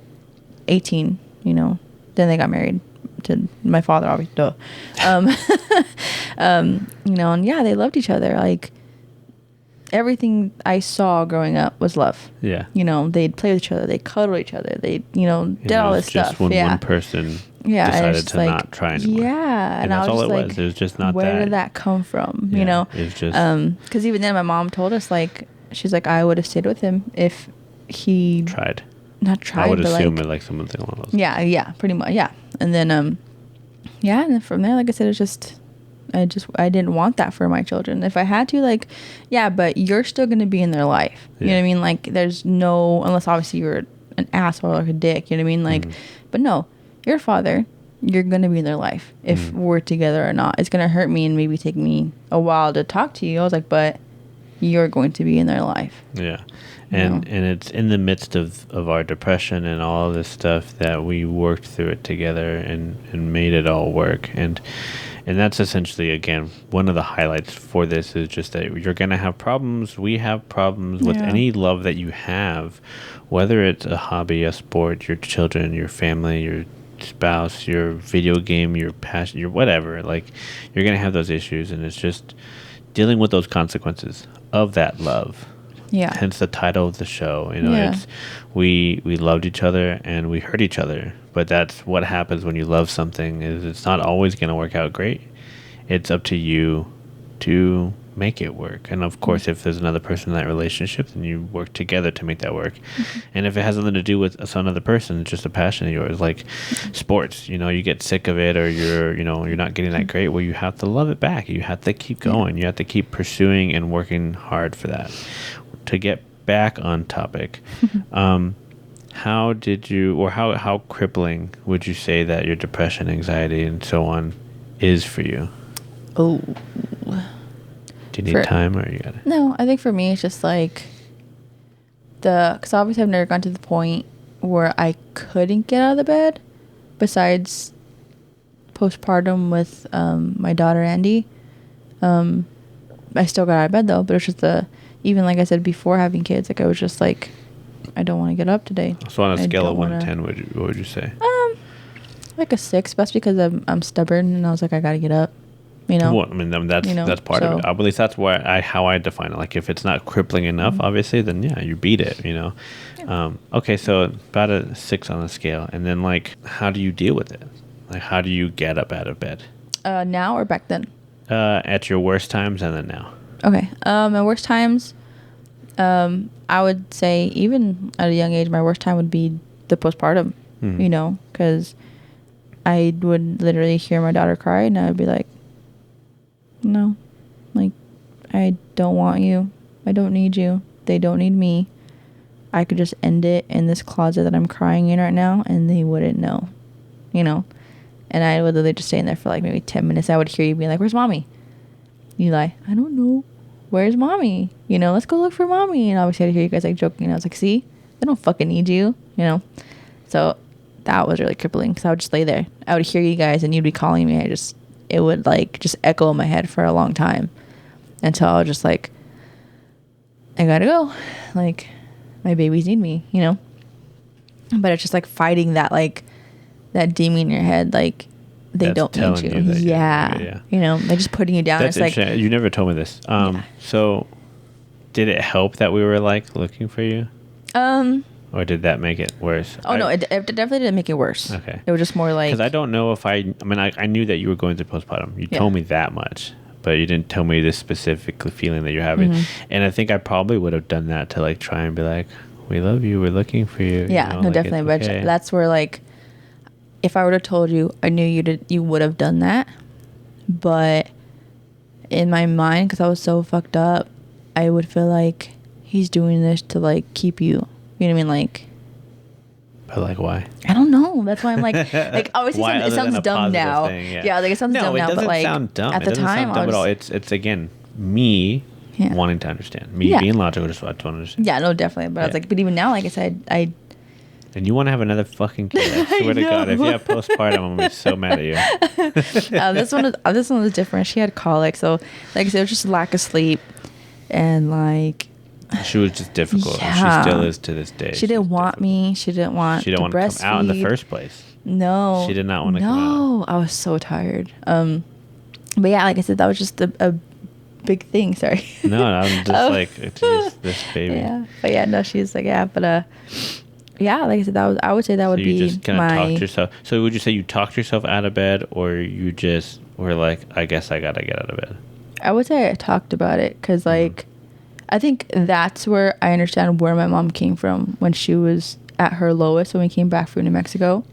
18, then they got married. to my father, obviously. Duh. You know, and yeah, they loved each other. Like, everything I saw growing up was love. Yeah. You know, they'd play with each other, they'd cuddle each other, they, you know, did all this just stuff. when yeah. one person Yeah, and decided it's to like, not try anymore. Yeah, and I that's was all just it like, was. It was just not where that. did that come from? Yeah, you know, it's just because even then, my mom told us, like, she's like, I would have stayed with him if he tried. not tried. I would but assume like, it like something along those. Yeah, pretty much. Yeah, and then yeah, and then from there, like I said, it's just. I didn't want that for my children. If I had to, like, yeah, but you're still going to be in their life. You know what I mean? Like, there's no, unless obviously you're an asshole or a dick, you know what I mean? Like, but no, you're a father. You're going to be in their life if we're together or not. It's going to hurt me and maybe take me a while to talk to you. I was like, but you're going to be in their life. Yeah. And it's in the midst of our depression and all this stuff that we worked through it together and made it all work. And that's essentially, again, one of the highlights for this is just that you're going to have problems. We have problems with any love that you have, whether it's a hobby, a sport, your children, your family, your spouse, your video game, your passion, your whatever. Like, you're going to have those issues, and it's just dealing with those consequences of that love. Yeah. Hence the title of the show. You know, it's we loved each other and we hurt each other. But that's what happens when you love something, is it's not always going to work out great. It's up to you to make it work. And of course, if there's another person in that relationship, then you work together to make that work. And if it has nothing to do with another person, it's just a passion of yours, like sports, you know, you get sick of it, or you're not getting that great. Well, you have to love it back. You have to keep going. You have to keep pursuing and working hard for that. To get back on topic, how did you, or how crippling would you say that your depression, anxiety, and so on is for you? Oh. Do you need time, or you got it? No, I think for me, it's just like because obviously I've never gone to the point where I couldn't get out of the bed, besides postpartum with my daughter, Andy. I still got out of bed though, but it's just even like I said before having kids, like I was just like, I don't want to get up today. So on a scale of 1 to 10, what would you say? Like a 6. That's because I'm stubborn, and I was like, I gotta get up. You know. Well, I mean, that's part of it. At least that's how I define it. Like, if it's not crippling enough, obviously, then yeah, you beat it. You know. Yeah. Okay, so about a 6 on the scale, and then like, how do you deal with it? Like, how do you get up out of bed? Now or back then? At your worst times, and then now. Okay. My worst times, I would say even at a young age, my worst time would be the postpartum, you know, because I would literally hear my daughter cry, and I would be like, no, like, I don't want you. I don't need you. They don't need me. I could just end it in this closet that I'm crying in right now, and they wouldn't know, you know. And I would literally just stay in there for like maybe 10 minutes. I would hear you being like, where's mommy? Eli, I don't know. Where's mommy? You know, let's go look for mommy. And obviously I'd hear you guys like joking. And I was like, see, they don't fucking need you, you know? So that was really crippling, because I would just lay there. I would hear you guys and you'd be calling me. It would like just echo in my head for a long time, until I was just like, I gotta go. Like, my babies need me, you know? But it's just like fighting that, like, that demon in your head, like, they don't need you. Yeah. You know, they're just putting you down. That's it's like, you never told me this. So did it help that we were like looking for you? Or did that make it worse? Oh, no, it definitely didn't make it worse. Okay. It was just more like, because I don't know if I knew that you were going through postpartum. You told me that much, but you didn't tell me this specific feeling that you're having. And I think I probably would have done that to like try and be like, we love you, we're looking for you. Yeah, you know, no, like, definitely. But okay. that's where, like, if I would have told you, I knew you would have done that. But in my mind, because I was so fucked up, I would feel like he's doing this to like keep you. You know what I mean? Like, but like, why? I don't know. That's why I'm like obviously it sounds dumb now. Thing, yeah, like it sounds dumb now, but like sound dumb. At the time, sound dumb at all. It's again me wanting to understand, me being logical, just want to understand. Yeah, no, definitely. But I was like, but even now, like I said, And you want to have another fucking kid? I swear to God, if you have postpartum, I'm gonna be so mad at you. This one was different. She had colic, so like I said, it was just lack of sleep, and like. She was just difficult. Yeah. She still is to this day. She didn't want me. She didn't want to come out in the first place. No. She did not want to come out. No, I was so tired. But yeah, like I said, that was just a big thing. Sorry. No, I'm just like, geez, this baby. Yeah, but yeah, no, she's like, yeah, but yeah, like I said, that was, I would say that would you be just kind of my. talked yourself. So would you say you talked yourself out of bed, or you just were like, I guess I gotta get out of bed? I would say I talked about it because, like, I think that's where I understand where my mom came from when she was at her lowest when we came back from New Mexico.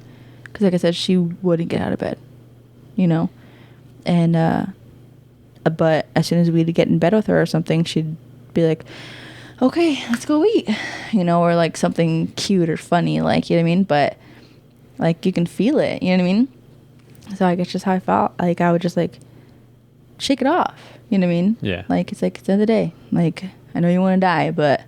Because, like I said, she wouldn't get out of bed, you know? And, but as soon as we'd get in bed with her or something, she'd be like, okay, let's go eat, you know, or like something cute or funny, like, you know what I mean? But, like, you can feel it, you know what I mean? So I guess just how I felt. Like, I would just, like, shake it off. You know what I mean? Yeah. Like, it's like, it's the end of the day. Like, I know you want to die, but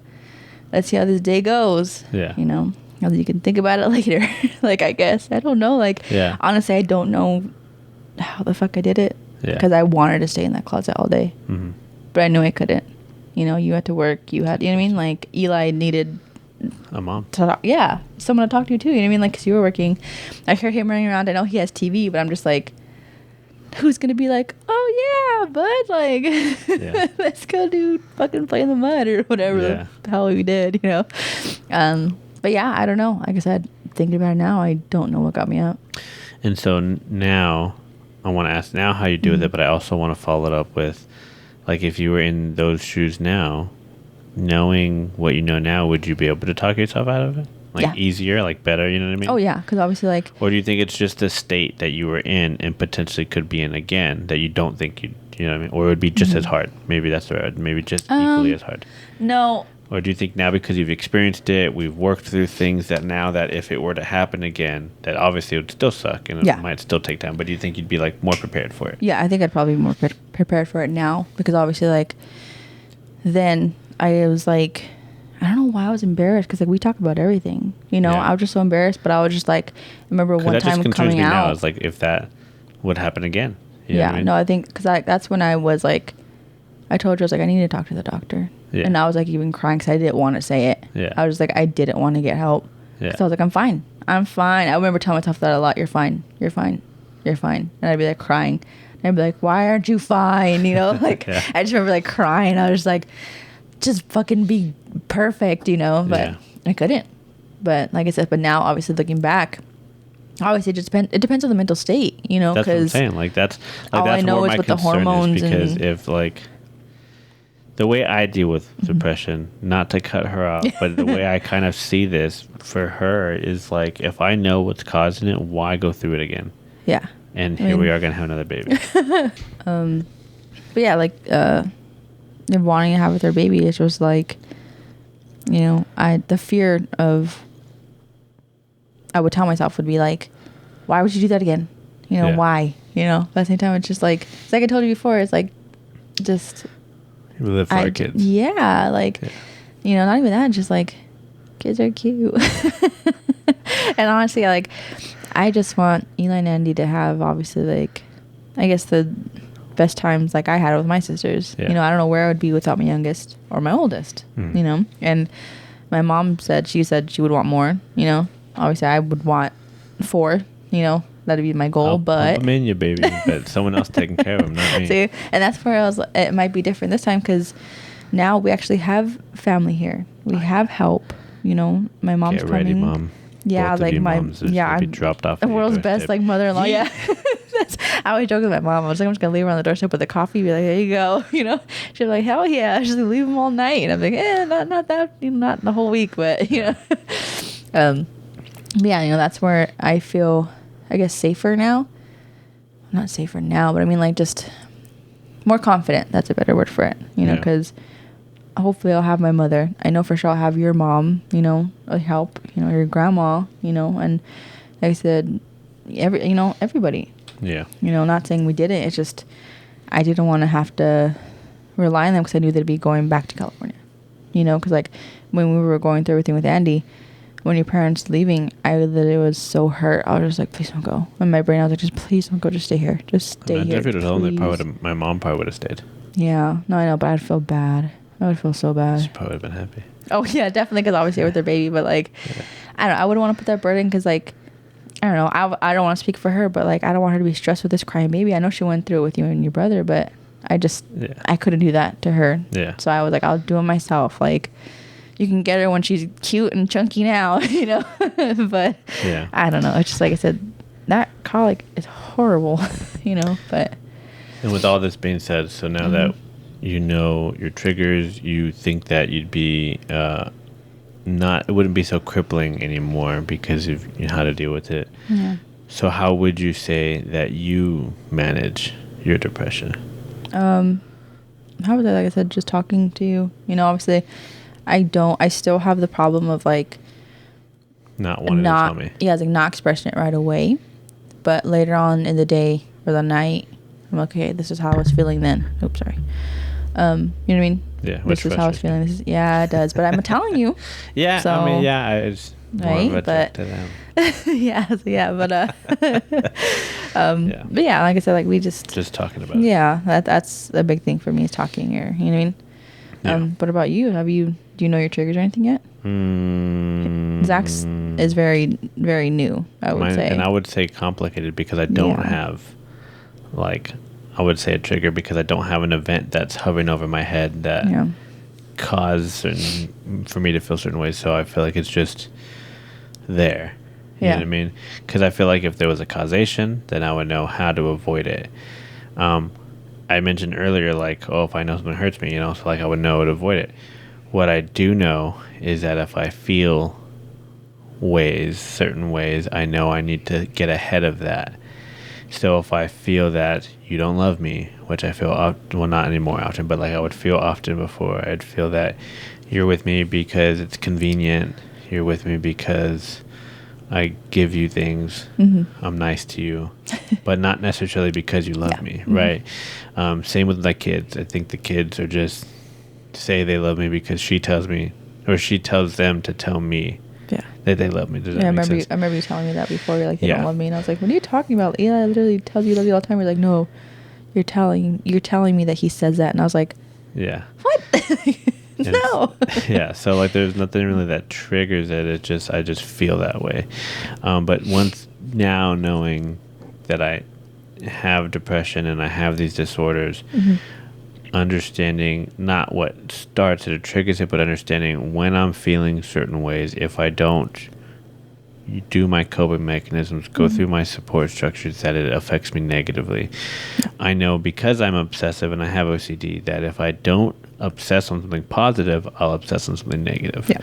let's see how this day goes. Yeah. You know? And you can think about it later. Like, I guess. I don't know. Like, Yeah. honestly, I don't know how the fuck I did it. Yeah. Because I wanted to stay in that closet all day. Mm-hmm. But I knew I couldn't. You know, you had to work. You had, you know what I mean? Like, Eli needed A mom. to talk, yeah, someone to talk to too. You know what I mean? Like, because you were working. I hear him running around. I know he has TV, but I'm just like, who's gonna be like, oh yeah, bud, like, Yeah. let's go do fucking play in the mud or whatever Yeah. the hell we did, you know? But yeah, I don't know. Like I said, thinking about it now, I don't know what got me up. And so now, I want to ask now how you do with it, but I also want to follow it up with, like, if you were in those shoes now, knowing what you know now, would you be able to talk yourself out of it? Like, Yeah. easier, like, better, you know what I mean? Oh yeah, because obviously, like, Or do you think it's just the state that you were in and potentially could be in again that you don't think you know what I mean? Or it would be just as hard? Maybe that's the word. Maybe just equally as hard. no. Or do you think now because you've experienced it, we've worked through things that now that if it were to happen again, that obviously it would still suck and Yeah. it might still take time, but do you think you'd be like more prepared for it? Yeah, I think I'd probably be more prepared for it now because obviously, like, then I was like, I don't know why I was embarrassed because, like, we talk about everything, you know. Yeah. I was just so embarrassed, but I was just like, I remember one That just time concerns coming me now out. is like if that would happen again. You know what Yeah, I mean? no, I think because that's when I was like, I told you I was like, I need to talk to the doctor, Yeah. and I was like even crying because I didn't want to say it. Yeah. I was just like, I didn't want to get help. Yeah. So I was like, I'm fine. I remember telling myself that a lot. You're fine. You're fine. You're fine. And I'd be like crying. And I'd be like, why aren't you fine? You know, like Yeah. I just remember like crying. I was like, just fucking be perfect, you know. But Yeah. I couldn't. But like I said, but now obviously looking back, obviously it depends on the mental state, you know. That's what I'm Because saying. Like that's all I that's know where is my with the concern hormones is because and- if like the way I deal with depression, not to cut her off, but the way I kind of see this for her is like if I know what's causing it, why go through it again? yeah. And I here we mean- are gonna have another baby. But yeah, like wanting to have with her baby, it's just like, you know, the fear of, I would tell myself would be like, why would you do that again? You know, Yeah. why? You know, but at the same time, it's just like I told you before, it's like, just, We live for our kids. yeah, like, Yeah. you know, not even that, just like, kids are cute. And honestly, like, I just want Eli and Andy to have, obviously, like, I guess the best times like I had with my sisters. Yeah. You know, I don't know where I would be without my youngest or my oldest, Mhm. you know? And my mom said she would want more, you know? Obviously, I would want 4, you know? That'd be my goal, I'll but... pump 'em in you, baby, but someone else taking care of them, not me. See, and that's where I was. It might be different this time because now we actually have family here. We have help. You know, my mom's Get ready, coming. mom. Yeah, Both of like you my moms is yeah, gonna be I'm dropped off the at your world's doorstep. best like mother-in-law. Yeah, I always joke with my mom. I was like, I'm just gonna leave her on the doorstep with a coffee. Be like, there you go. You know, she's like, hell yeah. She's like, leave them all night. And I'm like, not that, you know, not the whole week, but you know. But yeah, you know, that's where I feel, I guess, safer now. Not safer now, but I mean, like, just more confident. That's a better word for it, you know, Yeah. because hopefully I'll have my mother. I know for sure I'll have your mom, you know, help, you know, your grandma, you know, and like I said, everybody, Yeah. you know, not saying we didn't. It's just, I didn't want to have to rely on them because I knew they'd be going back to California, you know, because like when we were going through everything with Andy, when your parents leaving, I literally was so hurt. I was just like, please don't go. In my brain, I was like, just please don't go. Just stay here. Just stay Imagine here. if you'd have told them, please." my mom probably would have stayed. Yeah. No, I know, but I'd feel bad. I would feel so She bad. probably would have been happy. Oh, yeah, definitely, because obviously with their baby, but like, Yeah. I don't know. I wouldn't want to put that burden because, like, I don't know. I don't want to speak for her, but like I don't want her to be stressed with this crying baby. I know she went through it with you and your brother, but I couldn't do that to her. Yeah. So I was like, I'll do it myself. Like, you can get her when she's cute and chunky now, you know. But yeah, I don't know. It's just like I said, that colic is horrible, you know. But and with all this being said, so now that you know your triggers, you think that you'd be it wouldn't be so crippling anymore because of how to deal with it. Yeah. So how would you say that you manage your depression? How was that? Like I said, just talking to you. You know, obviously, I still have the problem of like not wanting to tell me. Yeah, it's like not expressing it right away, but later on in the day or the night, I'm like, okay, this is how I was feeling then. Oops, sorry. You know what I mean? Yeah, this is how I was feeling. Yeah, it does. But I'm telling you. Yeah, so, I mean, yeah, it's more right? of a But to them. yeah, but yeah. But yeah, like I said, like we just talking about it. Yeah, that's a big thing for me is talking. Or you know what I mean? Yeah. What about you? Do you know your triggers or anything yet? Zach's is very, very new, I would say. And I would say complicated because I don't have, like, I would say a trigger because I don't have an event that's hovering over my head that cause for me to feel certain ways. So I feel like it's just there. You know what I mean? Because I feel like if there was a causation, then I would know how to avoid it. I mentioned earlier, like, if I know something hurts me, you know, so like I would know how to avoid it. What I do know is that if I feel certain ways, I know I need to get ahead of that. So if I feel that you don't love me, which I feel often, well, not anymore often, but like I would feel often before, I'd feel that you're with me because it's convenient. You're with me because I give you things. I'm nice to you, but not necessarily because you love me, right? Same with my kids. I think the kids are just say they love me because she tells me, or she tells them to tell me that they love me. Does that make sense? I remember you telling me that before. You're like, they don't love me, and I was like, what are you talking about? Eli literally tells you he loves you all the time. You're like, no, you're telling me that he says that, and I was like, what? No. Yeah, so like there's nothing really that triggers it. It's just I just feel that way. But once now knowing that I have depression and I have these disorders, understanding not what starts it or triggers it, but understanding when I'm feeling certain ways, if I don't do my coping mechanisms, go through my support structures, that it affects me negatively. I know because I'm obsessive and I have OCD that if I don't obsess on something positive, I'll obsess on something negative. Yeah.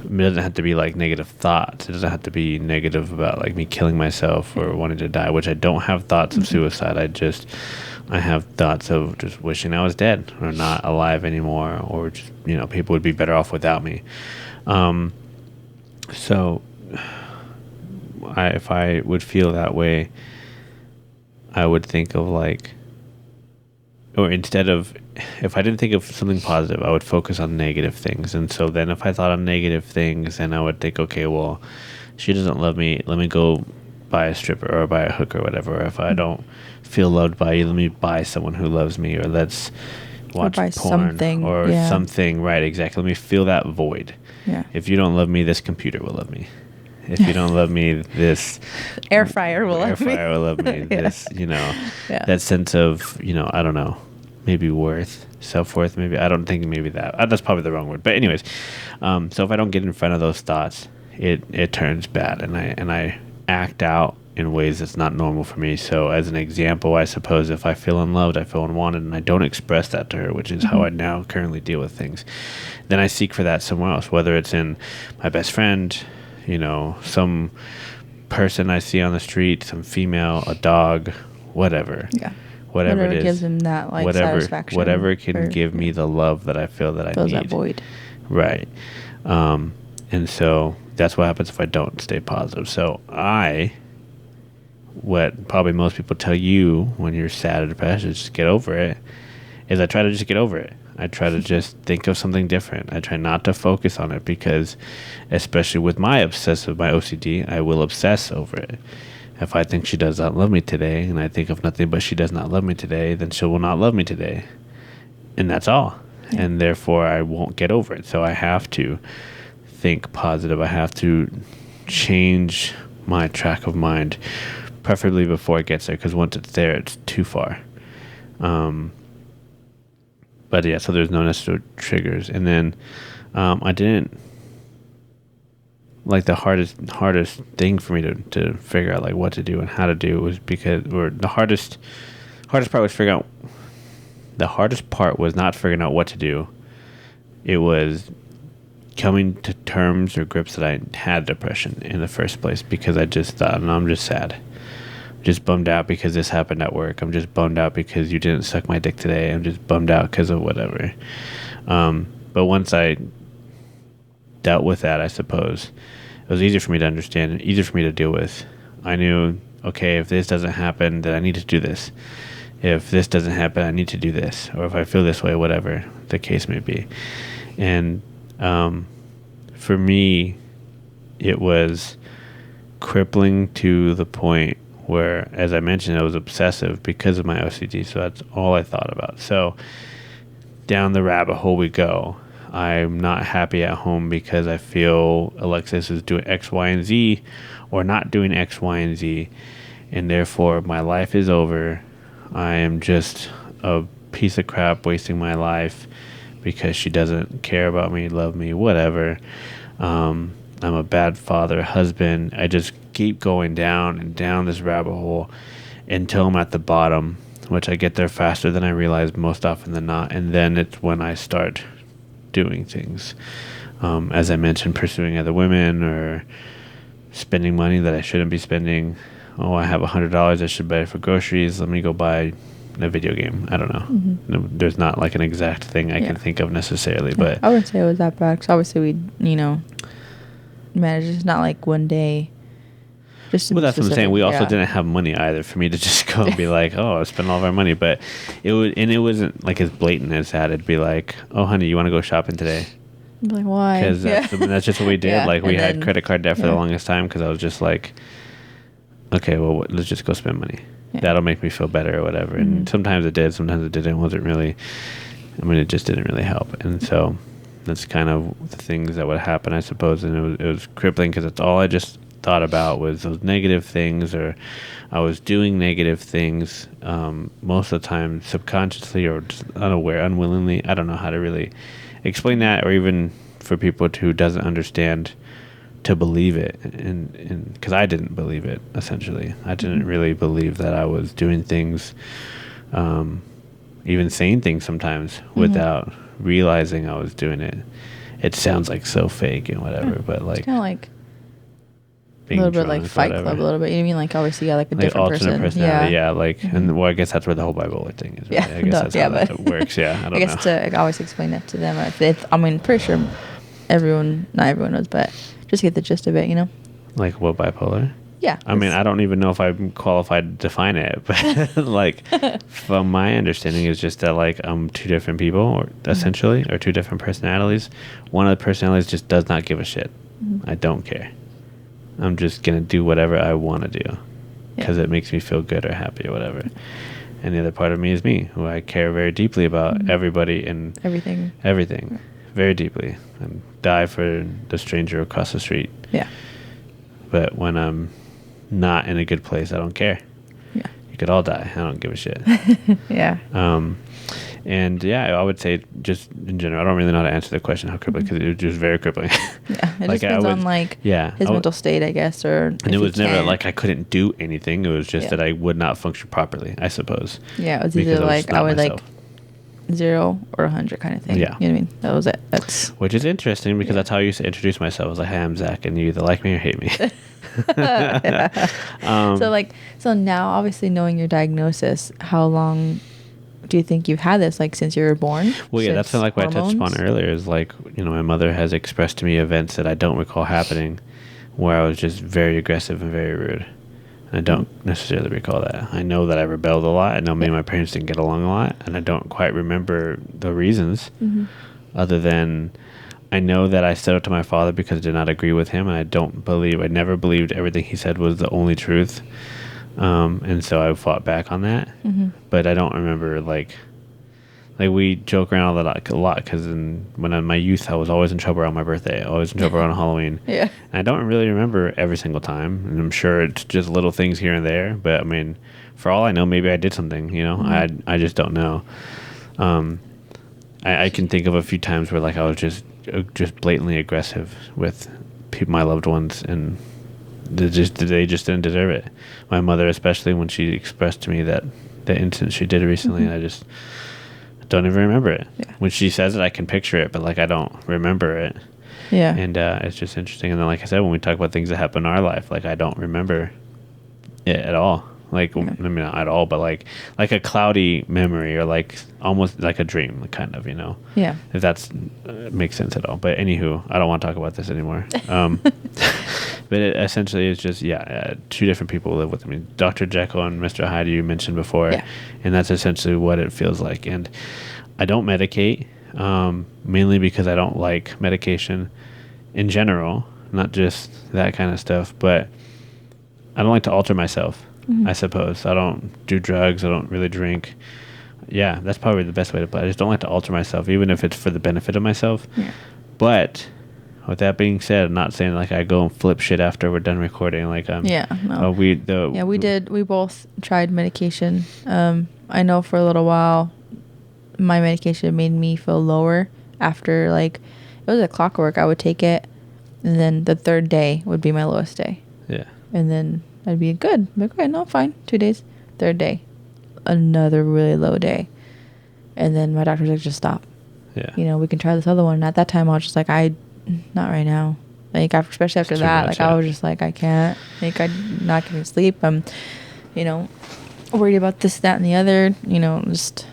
It doesn't have to be like negative thoughts. It doesn't have to be negative about like me killing myself or wanting to die, which I don't have thoughts of suicide. I have thoughts of just wishing I was dead or not alive anymore, or just, you know, people would be better off without me. So if I would feel that way, I would think of like, or instead of, if I didn't think of something positive, I would focus on negative things. And so then if I thought on negative things, then I would think, okay, well, she doesn't love me. Let me go buy a stripper or buy a hooker or whatever. Or if I don't feel loved by you, let me buy someone who loves me, or let's watch porn something, or something. Right, exactly. Let me fill that void. Yeah. If you don't love me, this computer will love me. If you don't love me, this air fryer will love me. This, you know, that sense of, you know, I don't know, maybe self-worth, maybe. I don't think maybe that. That's probably the wrong word. But anyways, so if I don't get in front of those thoughts, it turns bad, and I act out in ways that's not normal for me. So as an example, I suppose if I feel unloved, I feel unwanted, and I don't express that to her, which is how I now currently deal with things, then I seek for that somewhere else, whether it's in my best friend, you know, some person I see on the street, some female, a dog, whatever. Yeah. Whatever it is. Gives him that like satisfaction. Whatever can give me the love that I feel that I need. Fills that void. Right. And so that's what happens if I don't stay positive. So what probably most people tell you when you're sad or depressed is just get over it, is I try to just get over it. I try to just think of something different. I try not to focus on it because, especially with my OCD, I will obsess over it. If I think she does not love me today, and I think of nothing but she does not love me today, then she will not love me today. And that's all. Yeah. And therefore, I won't get over it. So I have to think positive. I have to change my track of mind, preferably before it gets there, because once it's there, it's too far. But yeah, so there's no necessary triggers. And then I didn't, like, the hardest thing for me to figure out, like, what to do and how to do was the hardest part was figuring out, the hardest part was not figuring out what to do. It was coming to terms or grips that I had depression in the first place, because I just thought, no, I'm just sad. Just bummed out because this happened at work. I'm just bummed out because you didn't suck my dick today. I'm just bummed out because of whatever. But once I dealt with that, I suppose, it was easier for me to understand and easier for me to deal with. I knew, okay, if this doesn't happen, then I need to do this. If this doesn't happen, I need to do this. Or if I feel this way, whatever the case may be. And for me, it was crippling to the point where, as I mentioned, I was obsessive because of my OCD. So that's all I thought about. So down the rabbit hole we go. I'm not happy at home because I feel Alexis is doing X, Y, and Z, or not doing X, Y, and Z. And therefore, my life is over. I am just a piece of crap wasting my life because she doesn't care about me, love me, whatever. I'm a bad father, husband. I just keep going down and down this rabbit hole until I'm at the bottom, which I get there faster than I realize most often than not. And then it's when I start doing things. As I mentioned, pursuing other women or spending money that I shouldn't be spending. Oh, I have $100 I should buy for groceries. Let me go buy a video game. I don't know. No, there's not like an exact thing I can think of necessarily, but I wouldn't say it was that bad, because obviously we, managed. It's not like one day. Just well, that's what I'm saying. We also didn't have money either for me to just go and be like, oh, I spent all of our money. But it wasn't like as blatant as that. It'd be like, oh, honey, you want to go shopping today? I'd be like, why? Because that's just what we did. Yeah. Like, we And had then- credit card debt for the longest time, because I was just like, okay, well, let's just go spend money. Yeah. That'll make me feel better or whatever. And sometimes it did, sometimes it didn't. It wasn't really, it just didn't really help. And so that's kind of the things that would happen, I suppose. And it was crippling, because that's all I just thought about was those negative things, or I was doing negative things most of the time subconsciously or just unaware, unwillingly. I don't know how to really explain that, or even for people who doesn't understand, to believe it. And because I didn't believe it, essentially. I didn't really believe that I was doing things, even saying things sometimes without realizing I was doing it. It sounds like so fake and whatever, but like, It's kind of like a being little bit drunk, like Fight whatever. Club, a little bit. You know what I mean? Like, obviously, like a Like different alternate person. personality, yeah. Like, and well, I guess that's where the whole bipolar thing is. Right? Yeah, I guess no, that's yeah, how that but works. Yeah, I don't I guess know. to always explain that to them. Pretty sure not everyone knows, but just get the gist of it, Like, what bipolar? Yeah. I mean, I don't even know if I'm qualified to define it, but like, from my understanding, is just that like I'm two different people, or essentially, or two different personalities. One of the personalities just does not give a shit. I don't care. I'm just gonna do whatever I want to do because it makes me feel good or happy or whatever. And the other part of me is me, who I care very deeply about everybody and everything. very deeply, and die for the stranger across the street. Yeah. But when I'm not in a good place, I don't care. Yeah. You could all die. I don't give a shit. Yeah. And yeah, I would say just in general, I don't really know how to answer the question how crippling, because it was just very crippling. Yeah. It Like, just I depends would- on like yeah, his I would- mental state, I guess, or And if it he was never can. like I couldn't do anything. It was just Yeah. that I would not function properly, I suppose. Yeah, it was because either I was like not I would myself. like 0 or 100 kind of thing. Yeah. You know what I mean? That was it. That's Which is interesting, because Yeah. that's how I used to introduce myself. I was like, "Hi, I'm Zach, and you either like me or hate me." so now, obviously, knowing your diagnosis, how long do you think you've had this? Like, since you were born? Well, yeah, that's Since kind of like what I touched hormones? upon earlier. Is like, my mother has expressed to me events that I don't recall happening, where I was just very aggressive and very rude. And I don't necessarily recall that. I know that I rebelled a lot. I know me and my parents didn't get along a lot, and I don't quite remember the reasons, other than I know that I stood up to my father because I did not agree with him, and I never believed everything he said was the only truth. And so I fought back on that. But I don't remember like Like, we joke around a lot because when in my youth, I was always in trouble around my birthday, always in trouble around Halloween. Yeah. And I don't really remember every single time. And I'm sure it's just little things here and there. But, I mean, for all I know, maybe I did something, you know? I just don't know. I can think of a few times where, like, I was just blatantly aggressive with my loved ones, and they just didn't deserve it. My mother, especially, when she expressed to me that the incident she did recently, and I just don't even remember it. Yeah. When she says it, I can picture it, but, like, I don't remember it. Yeah. And it's just interesting. And then, like I said, when we talk about things that happen in our life, like, I don't remember it at all. Like, I mean, not at all, but like a cloudy memory, or like almost like a dream, kind of, you know? Yeah. If that's makes sense at all. But anywho, I don't want to talk about this anymore. But it essentially is just, two different people live with me. Dr. Jekyll and Mr. Hyde, you mentioned before. Yeah. And that's essentially what it feels like. And I don't medicate, mainly because I don't like medication in general, not just that kind of stuff, but I don't like to alter myself. I suppose. I don't do drugs. I don't really drink. Yeah, that's probably the best way to put it. I just don't like to alter myself, even if it's for the benefit of myself. Yeah. But with that being said, I'm not saying like I go and flip shit after we're done recording. Like, No. we did. We both tried medication. I know for a little while, my medication made me feel lower after, like, it was a clockwork. I would take it, and then the third day would be my lowest day. Yeah. And then I'd be good. I'm like, okay, no, fine. 2 days. Third day, another really low day. And then my doctor's like, just stop. Yeah. You know, we can try this other one. And at that time, I was just like, not right now. Like, especially after that, like, I was just like, I can't. Like, I'm not getting sleep. I'm, you know, worried about this, that, and the other. You know, just,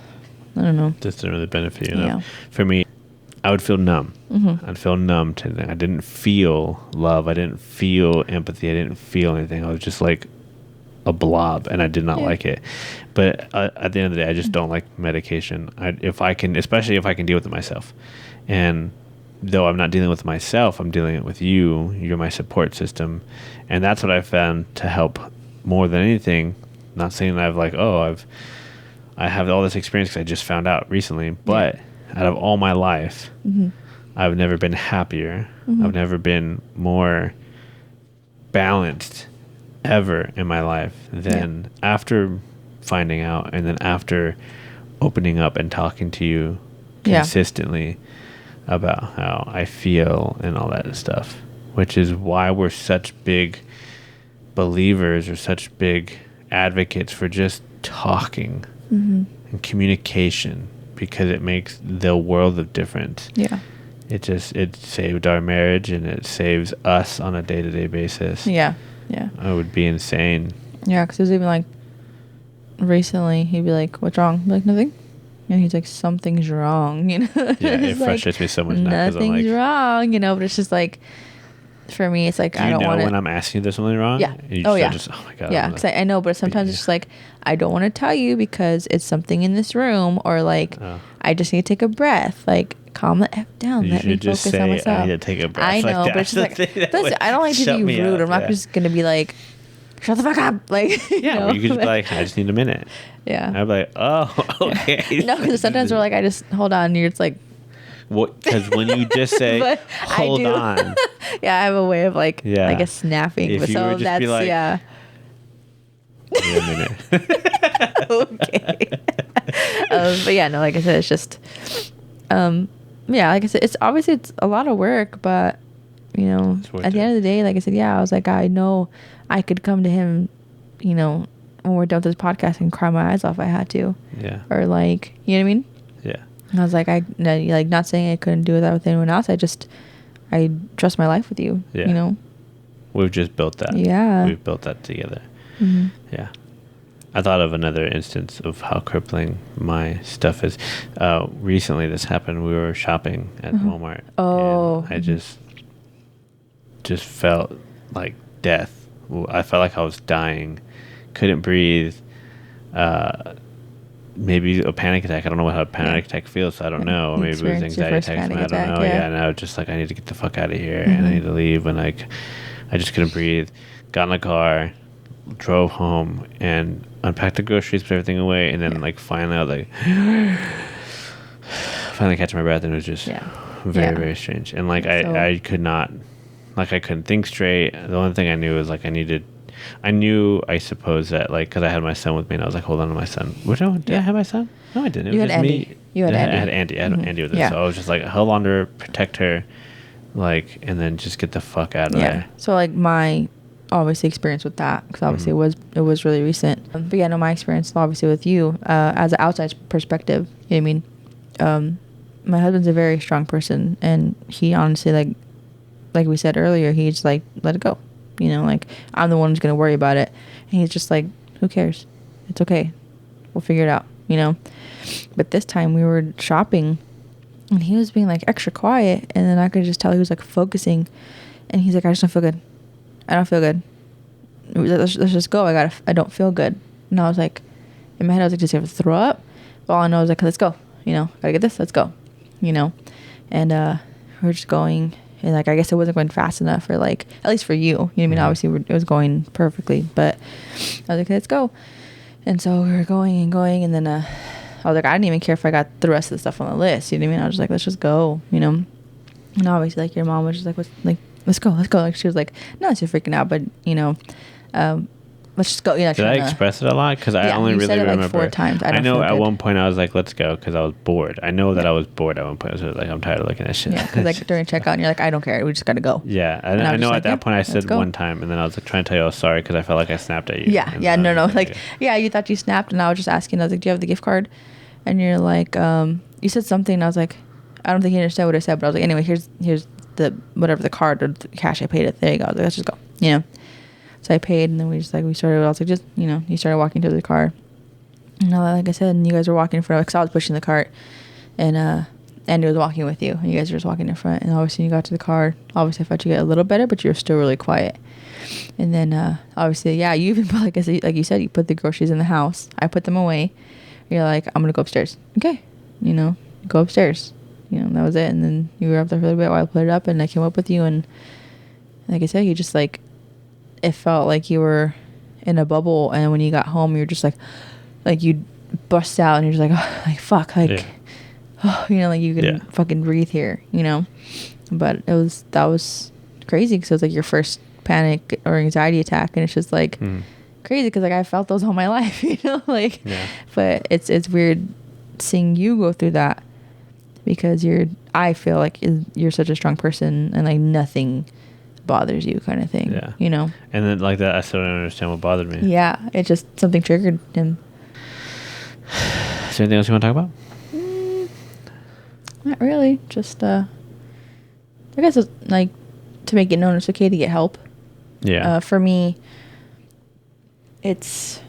I don't know. Just didn't really benefit, you know? Yeah. For me, I would feel numb. I'd feel numb to anything. I didn't feel love. I didn't feel empathy. I didn't feel anything. I was just like a blob, and I did not like it. But at the end of the day, I just don't like medication. Especially if I can deal with it myself. And though I'm not dealing with myself, I'm dealing it with you. You're my support system. And that's what I found to help more than anything. Not saying that I have all this experience because I just found out recently, but out of all my life, I've never been happier. I've never been more balanced ever in my life than after finding out, and then after opening up and talking to you consistently about how I feel and all that stuff, which is why we're such big believers or such big advocates for just talking and communication, because it makes the world of difference. Yeah. It saved our marriage, and it saves us on a day-to-day basis. Yeah. Yeah. It would be insane. Yeah, because it was even like recently, he'd be like, what's wrong? I'd be like, nothing. And he's like, something's wrong, you know? Yeah, it frustrates me so much now. Nothing's wrong, you know, but it's just like, for me, it's like, I don't want to. when I'm asking you there's something wrong? Yeah. And Oh my God. Yeah, because I know, but sometimes it's just like, I don't want to tell you because it's something in this room, or like, I just need to take a breath. Like, calm the F down. You Let me should just focus on say, myself. I need to take a breath. I know, like, but it's just like, listen, I don't like to be rude. I'm not just going to be like, shut the fuck up. Like, yeah, you could just be like, I just need a minute. Yeah. I'd be like, oh, okay. No, because sometimes we're like, I just, hold on. You're just like, because when you just say, But I hold do. on. Yeah, I have a way of like, I guess, snapping. If But you so would just that's, be like, yeah. Wait a minute. Okay. But yeah, no, like I said, it's just, yeah, like I said, it's obviously it's a lot of work, but you know, at the end of the day, like I said, I was like, I know I could come to him, you know, when we're done with this podcast and cry my eyes off if I had to. Yeah. Or like, you know what I mean? Yeah. And I was like, not saying I couldn't do that with anyone else. I trust my life with you. Yeah. You know? We've just built that. Yeah. We've built that together. Mm-hmm. Yeah. I thought of another instance of how crippling my stuff is. Recently this happened. We were shopping at Walmart. Oh. And I just felt like death. I felt like I was dying. Couldn't breathe. Maybe a panic attack. I don't know how a panic attack feels, so I don't know. Maybe it was anxiety attacks. I don't know. Yeah. And I was just like, I need to get the fuck out of here, and I need to leave. And like, I just couldn't breathe. Got in the car, drove home, and unpacked the groceries, put everything away, and then like finally I was like, finally catching my breath, and it was just very, very strange. And like, I could not, like, I couldn't think straight. The only thing I knew was like, I suppose that like, cause I had my son with me and I was like, hold on to my son. Did I have my son? No, I didn't. You had Andy. You had Andy. I had Andy. I had Andy with us. So I was just like, hold on to her, protect her, like, and then just get the fuck out of there. So like my obviously experience with that, because obviously it was really recent. But yeah, no, my experience obviously with you as an outside perspective. You know what I mean? My husband's a very strong person, and he honestly like we said earlier, he's like, let it go. You know, like, I'm the one who's gonna worry about it, and he's just like, who cares? It's okay. We'll figure it out. You know. But this time we were shopping, and he was being like extra quiet, and then I could just tell he was like focusing, and he's like, I just don't feel good. I don't feel good. Let's just go. I don't feel good. And I was like, in my head, I was like, just have to throw up. But all I know is like, let's go. You know, gotta get this. Let's go. You know, and we're just going, and like, I guess it wasn't going fast enough for like, at least for you. You know what I mean? Obviously, it was going perfectly, but I was like, let's go. And so we were going and going, and then I was like, I didn't even care if I got the rest of the stuff on the list. You know what I mean? I was just like, let's just go. You know, and obviously, like, your mom was just like, let's go. Like, she was like, no, she's freaking out, but you know, let's just go. You know, did I express it a lot? Because I only really remember. Like 4 times. I know at one point I was like, let's go, because I was bored. I know that I was bored at one point. I was like, I'm tired of looking at shit. Yeah, because like during checkout, and you're like, I don't care. We just got to go. Yeah, I know at that point I said one time, and then I was like trying to tell you I was sorry because I felt like I snapped at you. Yeah, no. Like, yeah, you thought you snapped, and I was just asking. I was like, do you have the gift card? And you're like, you said something, and I was like, I don't think you understand what I said, but I was like, anyway, here's the whatever the card or the cash I paid it. There you go. I was like, let's just go. You know. So I paid, and then we started. I was like, just, you know, you started walking to the car. And like I said, and you guys were walking in front, because I was pushing the cart, and Andy was walking with you, and you guys were just walking in front. And obviously, you got to the car. Obviously, I thought you get a little better, but you were still really quiet. And then obviously, yeah, you even put, like you said, you put the groceries in the house. I put them away. You're like, I'm gonna go upstairs. Okay, you know, go upstairs. You know, that was it. And then you were up there for a little bit while I put it up, and I came up with you, and like I said, you just like, it felt like you were in a bubble, and when you got home, you're just like you bust out, and you're just like, oh, like fuck, like, oh, you know, like you can fucking breathe here, you know. But that was crazy, because it was like your first panic or anxiety attack, and it's just like crazy, because like I felt those all my life, you know, like. Yeah. But it's weird seeing you go through that, because I feel like you're such a strong person, and like nothing bothers you, kind of thing. Yeah. You know. And then like that, I still don't understand what bothered me. Yeah, it just, something triggered him. Is there anything else you want to talk about? Not really. Just I guess it's like, to make it known it's okay to get help. Yeah. For me, it's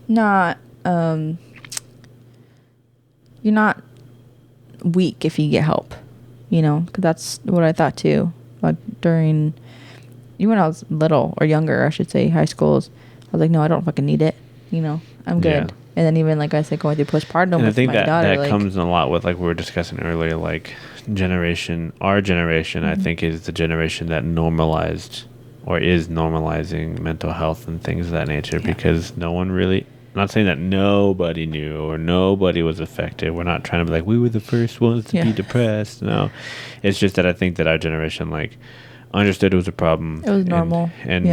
not, you're not weak if you get help, you know, because that's what I thought too. Like even when I was little, or younger, I should say, high schools, I was like, no, I don't fucking need it, you know, I'm good. Yeah. And then even like I said, going through postpartum, and I think that like, comes in a lot with, like we were discussing earlier, like our generation, I think, is the generation that normalized or is normalizing mental health and things of that nature, because no one really, I'm not saying that nobody knew or nobody was affected. We're not trying to be like, we were the first ones to be depressed. No, it's just that I think that our generation like understood it was a problem. It was normal. And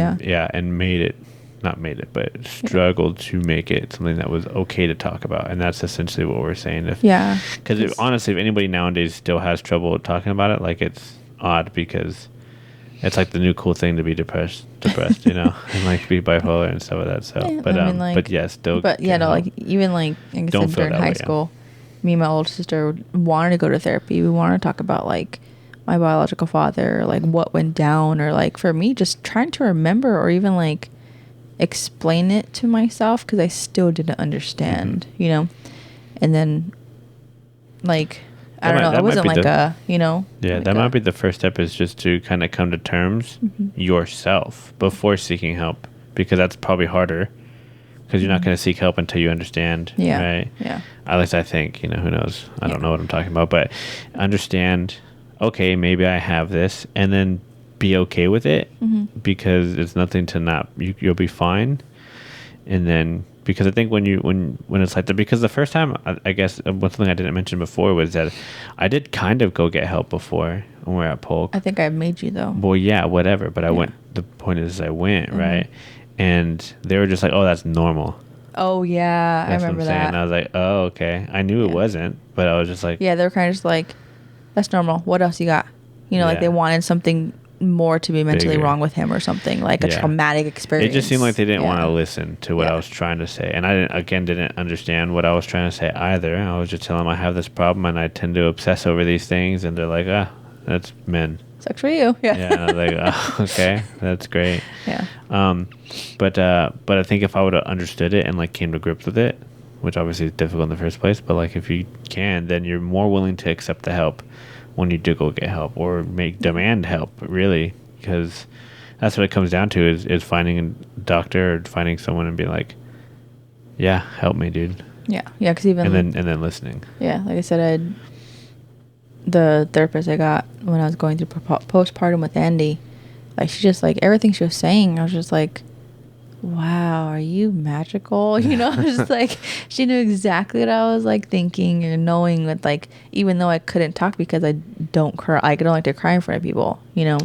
but struggled to make it something that was okay to talk about. And that's essentially what we're saying. Because honestly, if anybody nowadays still has trouble talking about it, like, it's odd, because it's like the new cool thing to be depressed, you know, and like be bipolar and stuff like that. So, yeah, but I mean, like, but yeah, still. But yeah, no, like even like I said, during high school, me and my older sister wanted to go to therapy. We wanted to talk about like my biological father, or like what went down, or like for me, just trying to remember, or even like explain it to myself, because I still didn't understand, you know. And then like, I don't know, it wasn't like you know. Yeah, that might be the first step, is just to kind of come to terms yourself before seeking help, because that's probably harder, because you're not going to seek help until you understand. Yeah. Right. Yeah. At least I think, you know, who knows? I don't know what I'm talking about, but understand, okay, maybe I have this, and then be okay with it, because it's nothing to not, you'll be fine. And then because I think when it's like that, because the first time, I guess one thing I didn't mention before was that I did kind of go get help before when we were at Polk. I think I made you though. Well, yeah, whatever. But I went. The point is, I went right, and they were just like, "Oh, that's normal." Oh yeah, That's I remember what I'm saying. that. And I was like, "Oh, okay." I knew it wasn't, but I was just like, Yeah, they were kind of just like, that's normal. What else you got? You know, like they wanted something more to be mentally Bigger. wrong with him or something, like a traumatic experience. It just seemed like they didn't want to listen to what Yeah. I was trying to say. And I didn't understand what I was trying to say either. I was just telling them I have this problem and I tend to obsess over these things. And they're like, that's men. Sucks for you. Yeah. Yeah. And I was like, oh, okay, that's great. Yeah. But I think if I would have understood it and like came to grips with it, which obviously is difficult in the first place, but like if you can, then you're more willing to accept the help when you do go get help or demand help, really, because that's what it comes down to is finding a doctor or finding someone and be like, yeah, help me, dude. Yeah. Yeah. Because even and then listening. Yeah, like I said, the therapist I got when I was going through postpartum with Andy, like she just like everything she was saying, I was just like, wow, are you magical? You know, just like she knew exactly what I was like thinking or knowing that, like, even though I couldn't talk because I don't cry, I don't like to cry in front of people, you know,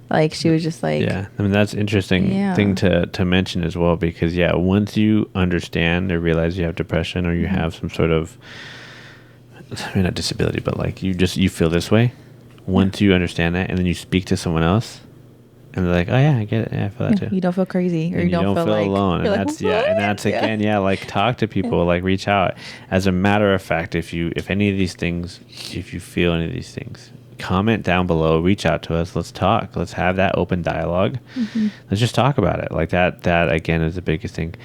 like she was just like, yeah, I mean that's interesting thing to mention as well, because once you understand or realize you have depression or you have some sort of, I mean not disability, but like you feel this way, once you understand that and then you speak to someone else and they're like, oh yeah, I get it. Yeah, I feel that too. You don't feel crazy, or and you don't feel like alone. And like, that's and that's again, like talk to people, like reach out. As a matter of fact, if any of these things, if you feel any of these things, comment down below, reach out to us. Let's talk. Let's have that open dialogue. Let's just talk about it. Like that again is the biggest thing.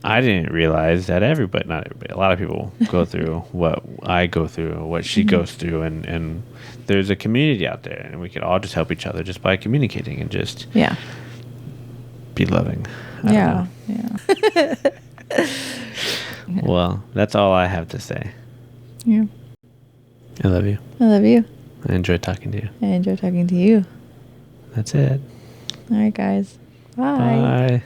I didn't realize that not everybody, a lot of people go through what I go through, or what she goes through, and there's a community out there, and we can all just help each other just by communicating and just be loving. I don't know. Well, that's all I have to say. Yeah. I love you. I love you. I enjoy talking to you. I enjoy talking to you. That's it. All right, guys. Bye. Bye.